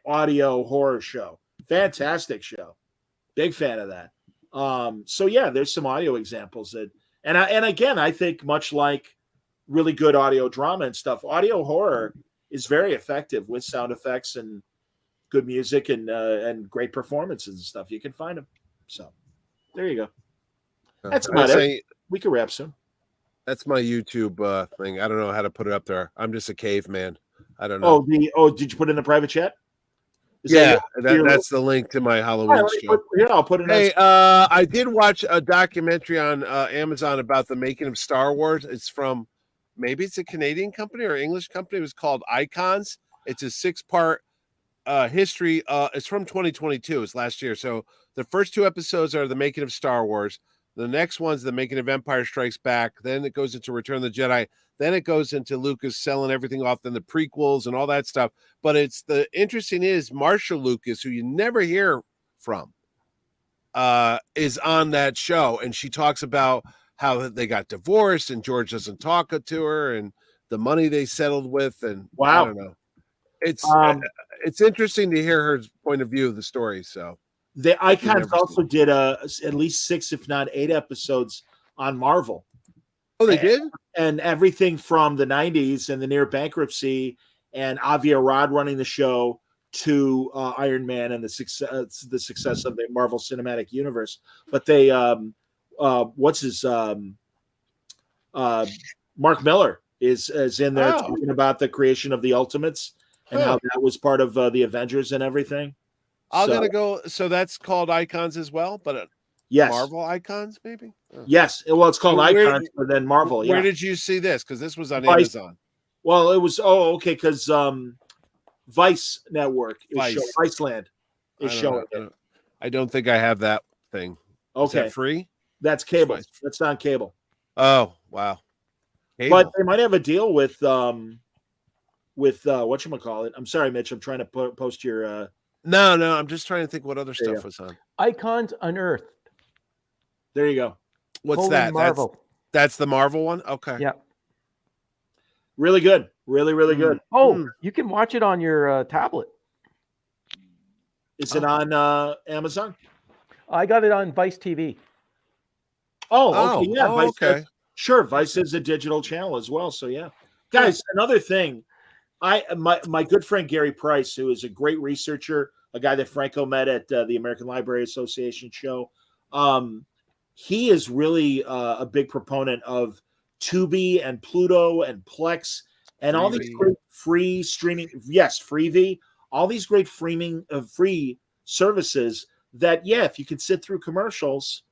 audio horror show. Fantastic show. Big fan of that. So yeah, there's some audio examples that, and again, I think much like really good audio drama and stuff, audio horror is very effective with sound effects and good music and great performances and stuff. You can find them. So there you go. That's about it. We can wrap soon. That's my YouTube thing. I don't know how to put it up there. I'm just a caveman. I don't know. Did you put it in a private chat? That's the link to my Halloween show. I'll put it. Hey, I did watch a documentary on Amazon about the making of Star Wars. It's from, maybe it's a Canadian company or English company. It was called Icons. It's a 6-part history. It's from 2022. It's last year. So the first 2 episodes are the making of Star Wars. The next one's the making of Empire Strikes Back. Then it goes into Return of the Jedi. Then it goes into Lucas selling everything off, then the prequels and all that stuff. But it's the interesting is Marsha Lucas, who you never hear from, is on that show, and she talks about how they got divorced and George doesn't talk to her and the money they settled with, and I don't know. It's interesting to hear her point of view of the story. So the Icons also did at least 6, if not 8 episodes on Marvel. Oh, they did? And everything from the 90s and the near bankruptcy and Avi Arad running the show to Iron Man and the success of the Marvel Cinematic Universe. But they, Mark Miller is in there talking about the creation of the Ultimates and how that was part of the Avengers and everything. So that's called Icons as well, but yes, Marvel Icons, maybe. Yes, well, it's called Icons, but then Marvel. Where did you see this? Because this was on Vice. Amazon. Well, it was because Vice Network is Viceland is showing it. I don't think I have that thing. Okay, is that free? That's cable. That's on cable. Oh wow! Cable. But they might have a deal with whatchamacallit. I'm sorry, Mitch. I'm trying to post your. No, I'm just trying to think what other stuff was on. Icons Unearthed. There you go. What's that? Marvel. That's the Marvel one? Okay. Yeah. Really good. Really, really good. Oh, you can watch it on your tablet. Is it on Amazon? I got it on Vice TV. Oh, okay. Yeah, Vice. Okay. Sure. Vice is a digital channel as well. So, yeah. Guys, another thing. My good friend Gary Price, who is a great researcher, a guy that Franco met at the American Library Association show, he is really a big proponent of Tubi and Pluto and Plex and all these great free streaming. Yes, Freevee. All these great free services that, if you can sit through commercials,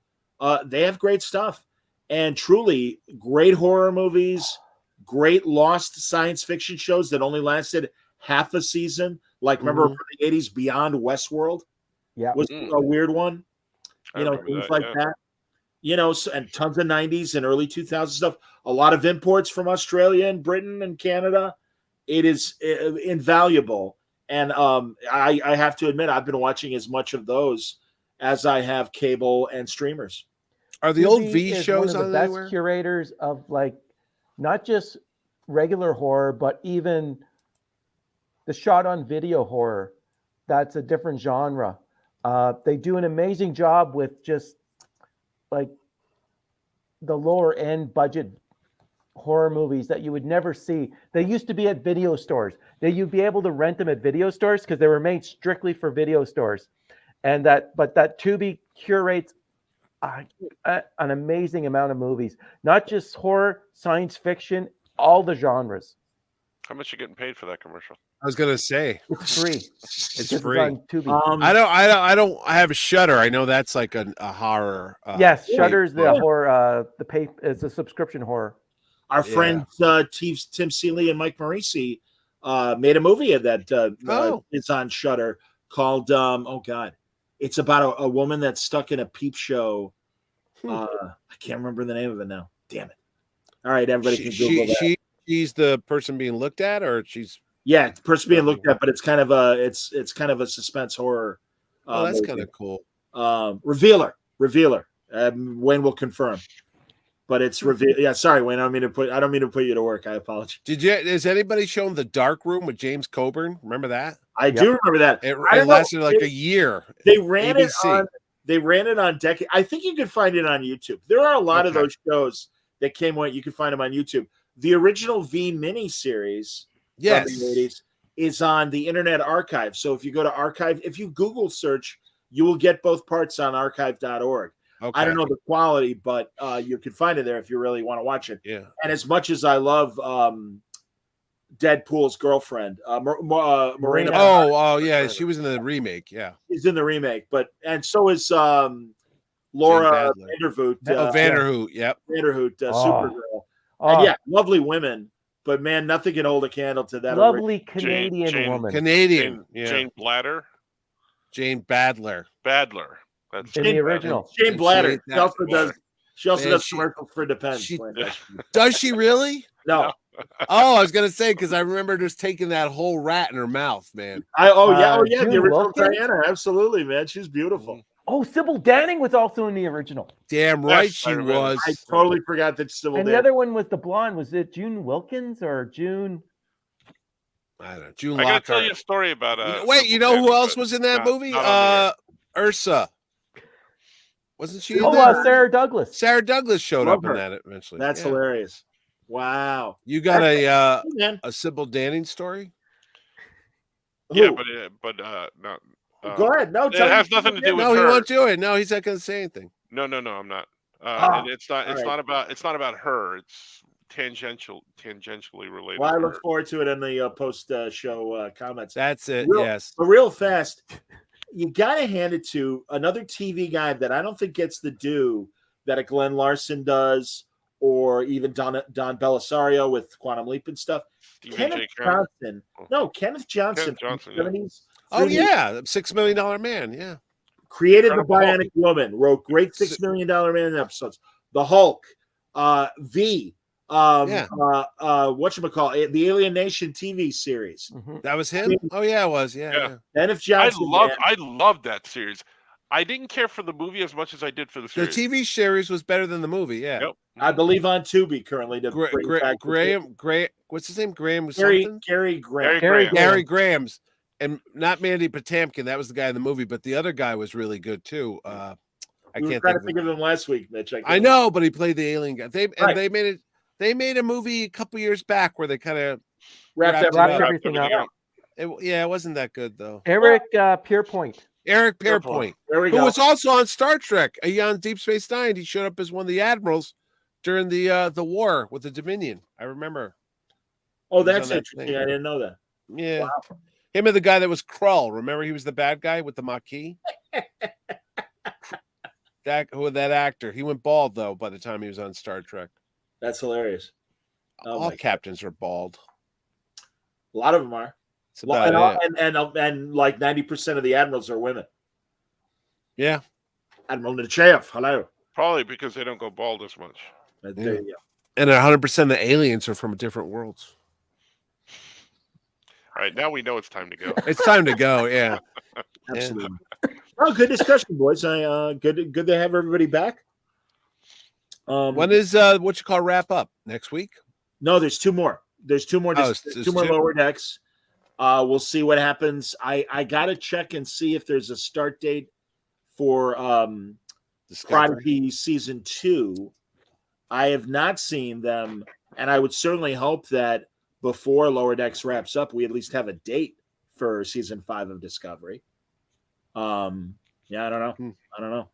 they have great stuff. And truly great horror movies, great lost science fiction shows that only lasted half a season. Like, remember from the 80s, Beyond Westworld? Yeah. Was a weird one. Things like that. And tons of 90s and early 2000s stuff. A lot of imports from Australia and Britain and Canada. It is invaluable. And I have to admit, I've been watching as much of those as I have cable and streamers. Are the old V shows one of the best curators of, like, not just regular horror, but even the shot on video horror. That's a different genre. They do an amazing job with just like the lower end budget horror movies that you would never see. They used to be at video stores. You'd be able to rent them at video stores because they were made strictly for video stores. But that Tubi curates an amazing amount of movies, not just horror, science fiction, all the genres. How much are you getting paid for that commercial? I was gonna say it's free. It's free. On Tubi. I have a Shudder. I know that's like a horror. Yes, Shudder's the horror. It's a subscription horror. Our friends Tim Seeley and Mike Morisi made a movie of that. It's on Shudder called it's about a woman that's stuck in a peep show. I can't remember the name of it now. Damn it! All right, everybody can Google that. She's the person being looked at, or she's the person being looked at, but it's kind of a suspense horror. Oh, that's kind of cool. Revealer. Wayne will confirm, but it's reveal. Yeah, sorry, Wayne. I don't mean to put you to work. I apologize. Is anybody shown The Dark Room with James Coburn? Remember that? I do remember that. It lasted like a year. They ran it on Decade. I think you could find it on YouTube. There are a lot of those shows that came out. You can find them on YouTube. The original V mini series from the 80s is on the Internet Archive. So if you go to archive, if you Google search, you will get both parts on archive.org. Okay. I don't know the quality, but you can find it there if you really want to watch it. Yeah. And as much as I love Deadpool's girlfriend, Marina. Oh, yeah. She was in the remake. Yeah. She's in the remake, and so is Laura Vanderhoot. Vanderhoot. Yep. Vanderhoot, Supergirl. And lovely women, but man, nothing can hold a candle to that. Lovely Canadian woman. Jane Blatter. Jane Badler. That's in the original. Jane Blatter. She also does She also Man, does commercials for Depends. she- Lynn. Does she really? No. Oh, I was gonna say because I remember just taking that whole rat in her mouth, man. The June original Wilkins? Diana. Absolutely, man. She's beautiful. Oh, Sybil Danning was also in the original. Damn right Yes, I she remember. was. I totally forgot that Sybil And the Danning. other one was the blonde. Was it June Wilkins or June? I don't know. June I gotta Lockhart. tell you a story about. Wait, you know who else was in that movie? Not on Ursa. Wasn't she in Oh, that? Sarah Douglas. Sarah Douglas showed Love up her. in that eventually. That's Yeah. hilarious. Wow. You got Hey, man. a Sybil Danning story? Yeah, Who? but no. Go ahead. No, It tell me has nothing to do with No, he her. won't do it. No, he's not going to say anything. No, I'm not. Ah, And it's not. It's all right. not about her. It's tangentially related. Well, I to look her. forward to it in the post-show comments. That's it. Real- Yes. But real fast, you got to hand it to another TV guy that I don't think gets the due that a Glenn Larson does, or even Don Belisario with Quantum Leap and stuff. Even Kenneth Jake Hammond. Johnson. No, Kenneth Johnson. Kenneth from Johnson, the 70s. Oh 3D, yeah, $6 Million Man. Yeah. created Incredible the Bionic Woman. Wrote great $6 Million Man episodes. The Hulk. V. Whatchamacallit, the Alien Nation TV series. Mhm. That was him. Oh yeah, it was. Yeah. Yeah. Yeah. Kenneth Johnson. man. I loved that series. I didn't care for the movie as much as I did for the The series. TV series was better than the movie. Yeah. Yep. I believe on Tubi currently to bring back Graham. What's his name? Graham Gary something. Graham. Gary Graham. Gary Graham's, and not Mandy Patinkin. That was the guy in the movie, but the other guy was really good too. I We were can't trying think to think of him last week, Mitch. I know, but he played the alien guy. Right. They made it. They made a movie a couple years back where they kind of Wrapped Wrapped Wrapped up. everything up. it wasn't that good though. Eric Pierpoint. Eric Pierpoint. Pierpoint, There we who go. was also on Star Trek, on Deep Space Nine. He showed up as one of the admirals during the war with the Dominion. I remember. Oh, He was on that's that interesting. thing. I didn't know that. Yeah. Wow. Him and the guy that was Krull. Remember, he was the bad guy with the Maquis. that actor. He went bald though by the time he was on Star Trek. That's hilarious. Oh, All my captains are bald. A lot of them are. That's about it. And like 90% of the admirals are women. Yeah. Admiral Nechayev, hello. Probably because they don't go bald as much. There you go. And 100% of the aliens are from different worlds. All right, now we know it's time to go. It's time to go. Yeah. Absolutely. Oh, good discussion, boys. Good to have everybody back. When is what you call wrap up? Next week? No, there's two more. There's two more. Oh, There's it's two more two? lower decks. We'll see what happens. I gotta check and see if there's a start date for Discovery. Prodigy season 2. I have not seen them, and I would certainly hope that before Lower Decks wraps up, we at least have a date for season 5 of Discovery. Yeah, I don't know,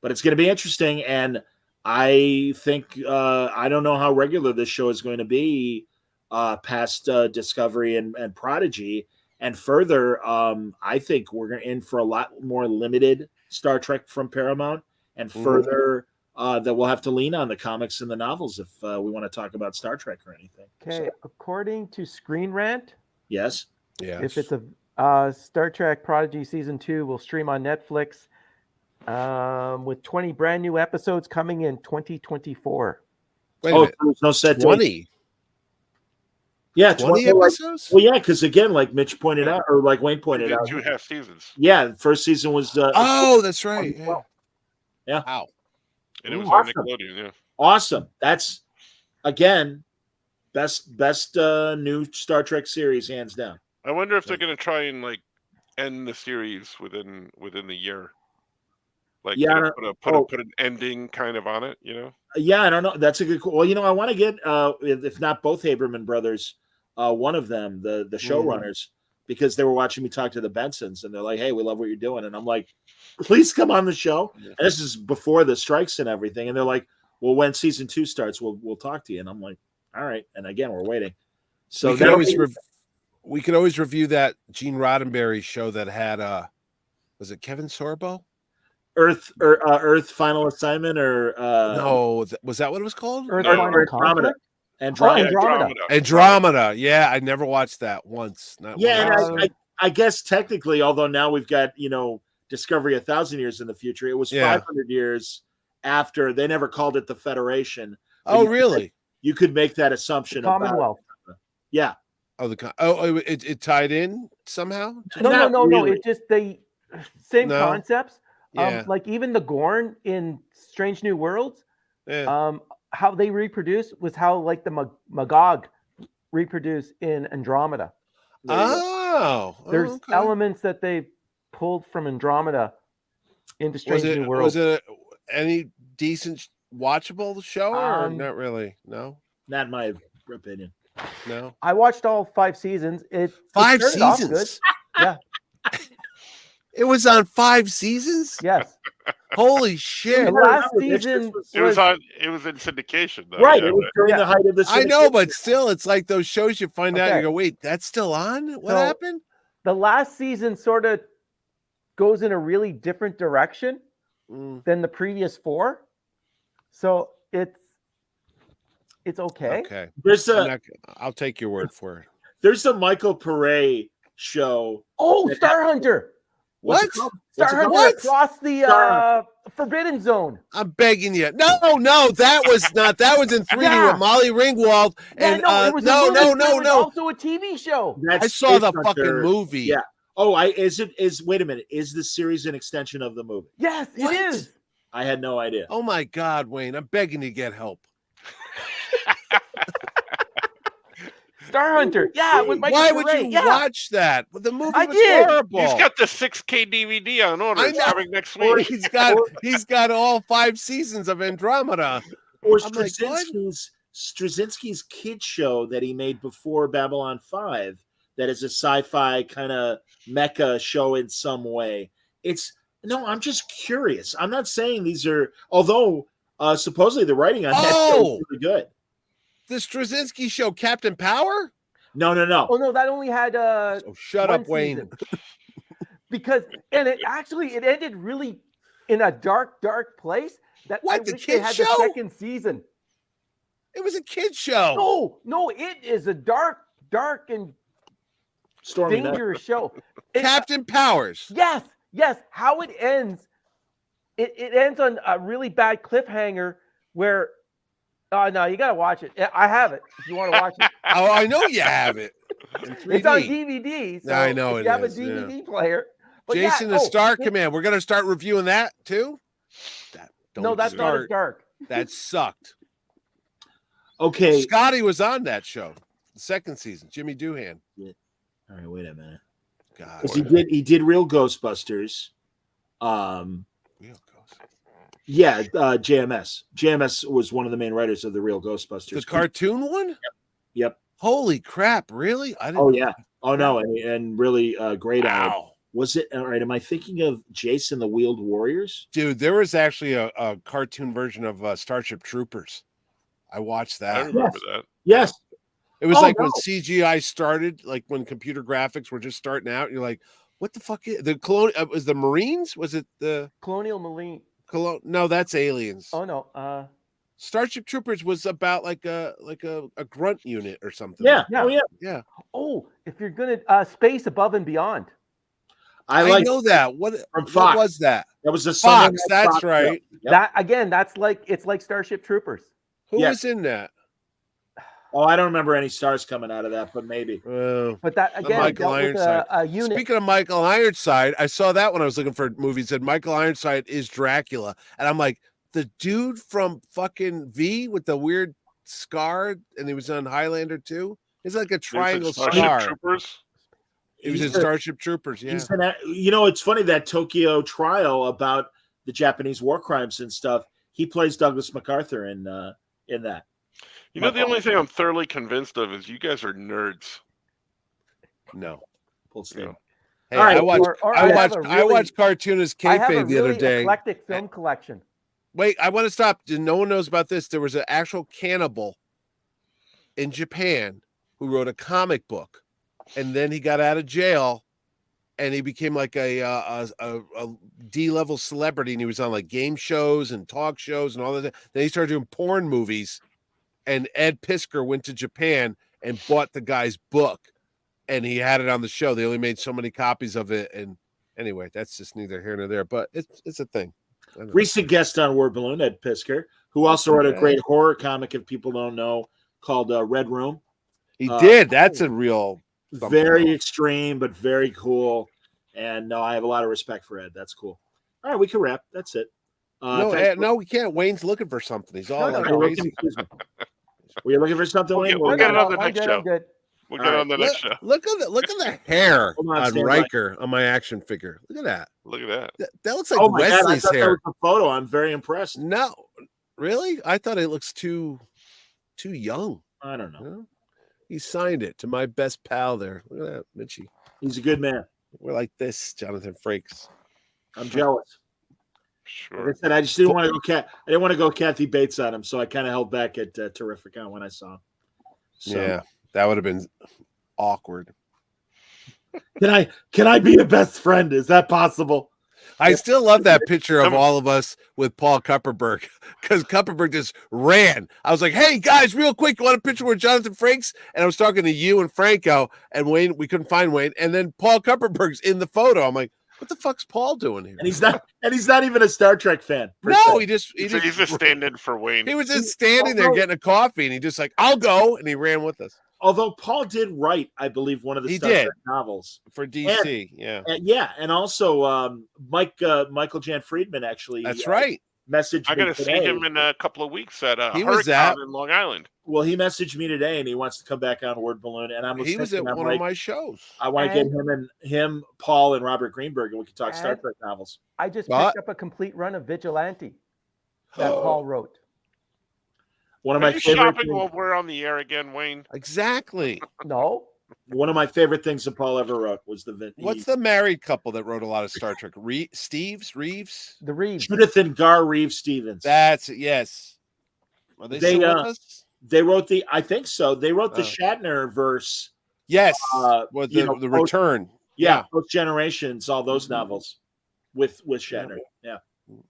but it's going to be interesting, and I think I don't know how regular this show is going to be past Discovery and Prodigy, and further. I think we're in for a lot more limited Star Trek from Paramount, and further that we'll have to lean on the comics and the novels if we want to talk about Star Trek or anything. Okay, according to Screen Rant, Yes. Yeah. if it's a Star Trek Prodigy season 2 will stream on Netflix with 20 brand new episodes coming in 2024. Wait a minute. There's no set date. 20. Yeah, 20 20 episodes? Well, yeah, because again, like Mitch pointed out, or like Wayne We pointed did out, 2.5 seasons, yeah, the first season was Oh, that's right. Yeah. Yeah. Wow. and it was Awesome. on Nickelodeon. Yeah, awesome. That's again best new Star Trek series, hands down. I wonder if they're going to try and like end the series within the year. Like, Yeah, you know, oh. put an ending kind of on it. You know, Yeah, I don't know. That's a good. Well, I want to get if not both Haberman brothers, one of them, the showrunners, because they were watching me talk to the Bensons, and they're like, "Hey, we love what you're doing," and I'm like, "Please come on the show." Yeah. And this is before the strikes and everything, and they're like, "Well, when season 2 starts, we'll talk to you," and I'm like, "All right." And again, we're waiting. So we could that'll always be- we could always review that Gene Roddenberry show that had was it Kevin Sorbo? Earth Final Assignment or No, was that what it was called? Earth No. Final Andromeda. Conflict? Andromeda. Andromeda. Yeah, I never watched that once. Not Yeah, once. and I guess technically, although now we've got Discovery 1,000 years in the future, it was Yeah. 500 years after. They never called it the Federation. Oh, really? You could make that assumption about Commonwealth. Yeah. Oh, it tied in somehow. No. It just the same No. concepts. Yeah. Like even the Gorn in Strange New Worlds. Yeah. How they reproduce was how like the Magog reproduce in Andromeda. There's okay. elements that they pulled from Andromeda into Strange New Worlds. Was it any decent watchable show or not really? No, not my opinion. No, I watched all 5 seasons. It 5 started off seasons. good. Yeah, it was on 5 seasons. yes. Holy shit! The last season it was in syndication, though. Right, yeah, it was during the height of the. I know, but still, it's like those shows you find out. Okay. You go, wait, that's still on? What happened? The last season sort of goes in a really different direction than the previous 4, so it's okay. Okay, there's I'll take your word for it. There's a Michael Pare show. Oh, Star Hunter. What? Star Hunter across the Forbidden Zone. I'm begging you. No, that was not. That was in 3D with Molly Ringwald. And it was no. Also a TV show. I saw the fucking movie. Yeah. Oh, wait a minute. Is the series an extension of the movie? Yes, it is. I had no idea. Oh my God, Wayne. I'm begging you to get help. Star Hunter. Yeah, with Michael Why Pare. would you watch that? The movie was did. horrible. He's got the 6K DVD on order. It's coming next week. He's got all 5 seasons of Andromeda. Or Straczynski's kid show that he made before Babylon 5 that is a sci-fi kind of mecha show in some way. I'm just curious. I'm not saying these are, although supposedly the writing on that show is really good. The Straczynski show, Captain Power? No. Oh no, that only had shut up, Wayne. Because it ended really in a dark place. That I wish they had the second season. It was a kid show. No, it is a dark and stormy dangerous show. Captain Powers. Yes. How it ends, it ends on a really bad cliffhanger where. No, you gotta watch it. I have it if you want to watch it. Oh, I know you have it. It's on DVD. So I know if you have a DVD player. But Jason, the Star Command. We're gonna start reviewing that too. That's not as dark. That sucked. Okay, Scotty was on that show, the second season. Jimmy Doohan. Yeah. All right, wait a minute. God, he did Real Ghostbusters. Yeah, JMS. JMS was one of the main writers of the Real Ghostbusters. The cartoon one? Yep. Holy crap! Really? I didn't. Oh yeah. Oh no, and really great. Wow. Was it all right? Am I thinking of Jason the Wheeled Warriors? Dude, there was actually a cartoon version of Starship Troopers. I watched that. I remember that. Yes. It was when CGI started, like when computer graphics were just starting out. You're like, what the fuck is the colonial? Was the Marines? Was it the Colonial Marine? No, that's aliens. Oh no. Starship Troopers was about like a grunt unit or something. Yeah. Yeah. Oh, if you're gonna Space Above and Beyond. I know that. What was that? That was the Fox. That's right. Yep. That again. It's like Starship Troopers. Who was in that? Oh, I don't remember any stars coming out of that, but maybe. But that again, Michael Ironside. A unit. Speaking of Michael Ironside, I saw that when I was looking for movies. Said Michael Ironside is Dracula, and I'm like, the dude from fucking V with the weird scar, and he was on Highlander too. It's like a triangle scar. Troopers. He was in Starship Troopers. Yeah. It's funny that Tokyo trial about the Japanese war crimes and stuff. He plays Douglas MacArthur in that. You know, the only thing I'm thoroughly convinced of is you guys are nerds. No. Yeah. Hey, right, I watched cartoonist kayfabe the other day. Eclectic film collection. Wait, I want to stop. No one knows about this. There was an actual cannibal in Japan who wrote a comic book, and then he got out of jail, and he became like a D-level celebrity, and he was on like game shows and talk shows and all that. Then he started doing porn movies. And Ed Piskor went to Japan and bought the guy's book, and he had it on the show. They only made so many copies of it, and anyway, that's just neither here nor there. But it's a thing. Recent guest on Word Balloon, Ed Pisker, who also wrote a great horror comic, if people don't know, called Red Room. He did. That's a real very extreme, but very cool. And no, I have a lot of respect for Ed. That's cool. All right, we can wrap. That's it. No, we can't. Wayne's looking for something. He's all crazy. Were you looking for something, Wayne? We'll get it on the next show. I'm good. We'll get on the next show. Look at the hair on Riker on my action figure. Look at that. Look at that. That looks like Wesley's hair. That was a photo. I'm very impressed. No, really? I thought it looks too young. I don't know. He signed it to my best pal there. Look at that, Mitchie. He's a good man. We're like this, Jonathan Frakes. I'm jealous. Sure. Like I said, I just didn't want to go. I didn't want to go Kathy Bates on him, so I kind of held back at Terrificon when I saw him. So. Yeah, that would have been awkward. Can I be a best friend? Is that possible? I still love that picture of all of us with Paul Kupperberg because Kupperberg just ran. I was like, hey, guys, real quick, you want a picture with Jonathan Frakes? And I was talking to you and Franco and Wayne. We couldn't find Wayne. And then Paul Kupperberg's in the photo. I'm like, what the fuck's Paul doing here? And he's not even a Star Trek fan. No, se. he's just standing for Wayne. He was just standing there getting a coffee and he just like, I'll go. And he ran with us. Although Paul did write, I believe, one of the Star Trek novels for DC, and also Michael Jan Friedman actually. That's right. Messaged. I'm going to see him in a couple of weeks at he was at in Long Island. Well, he messaged me today, and he wants to come back on Word Balloon, and he was at one of my shows. I want to get him, Paul, and Robert Greenberg, and we can talk Star Trek novels. I just picked up a complete run of Vigilante that Paul wrote. One of my favorite shopping while we're on the air again, Wayne. Exactly. No. One of my favorite things that Paul ever wrote was What's the married couple that wrote a lot of Star Trek? Reeves? The Reeves. Judith and Gar Reeves Stevens. That's it. Yes. Are they still with us? They wrote I think so. They wrote the Shatner verse. Yes. The Return. Yeah. Both Generations, all those novels with Shatner. Yeah. All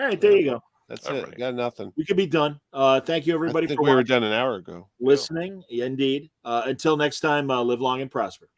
right. There you go. That's it. Right. Got nothing. We could be done. Thank you, everybody. I think we were done an hour ago. Listening, indeed. Until next time, live long and prosper.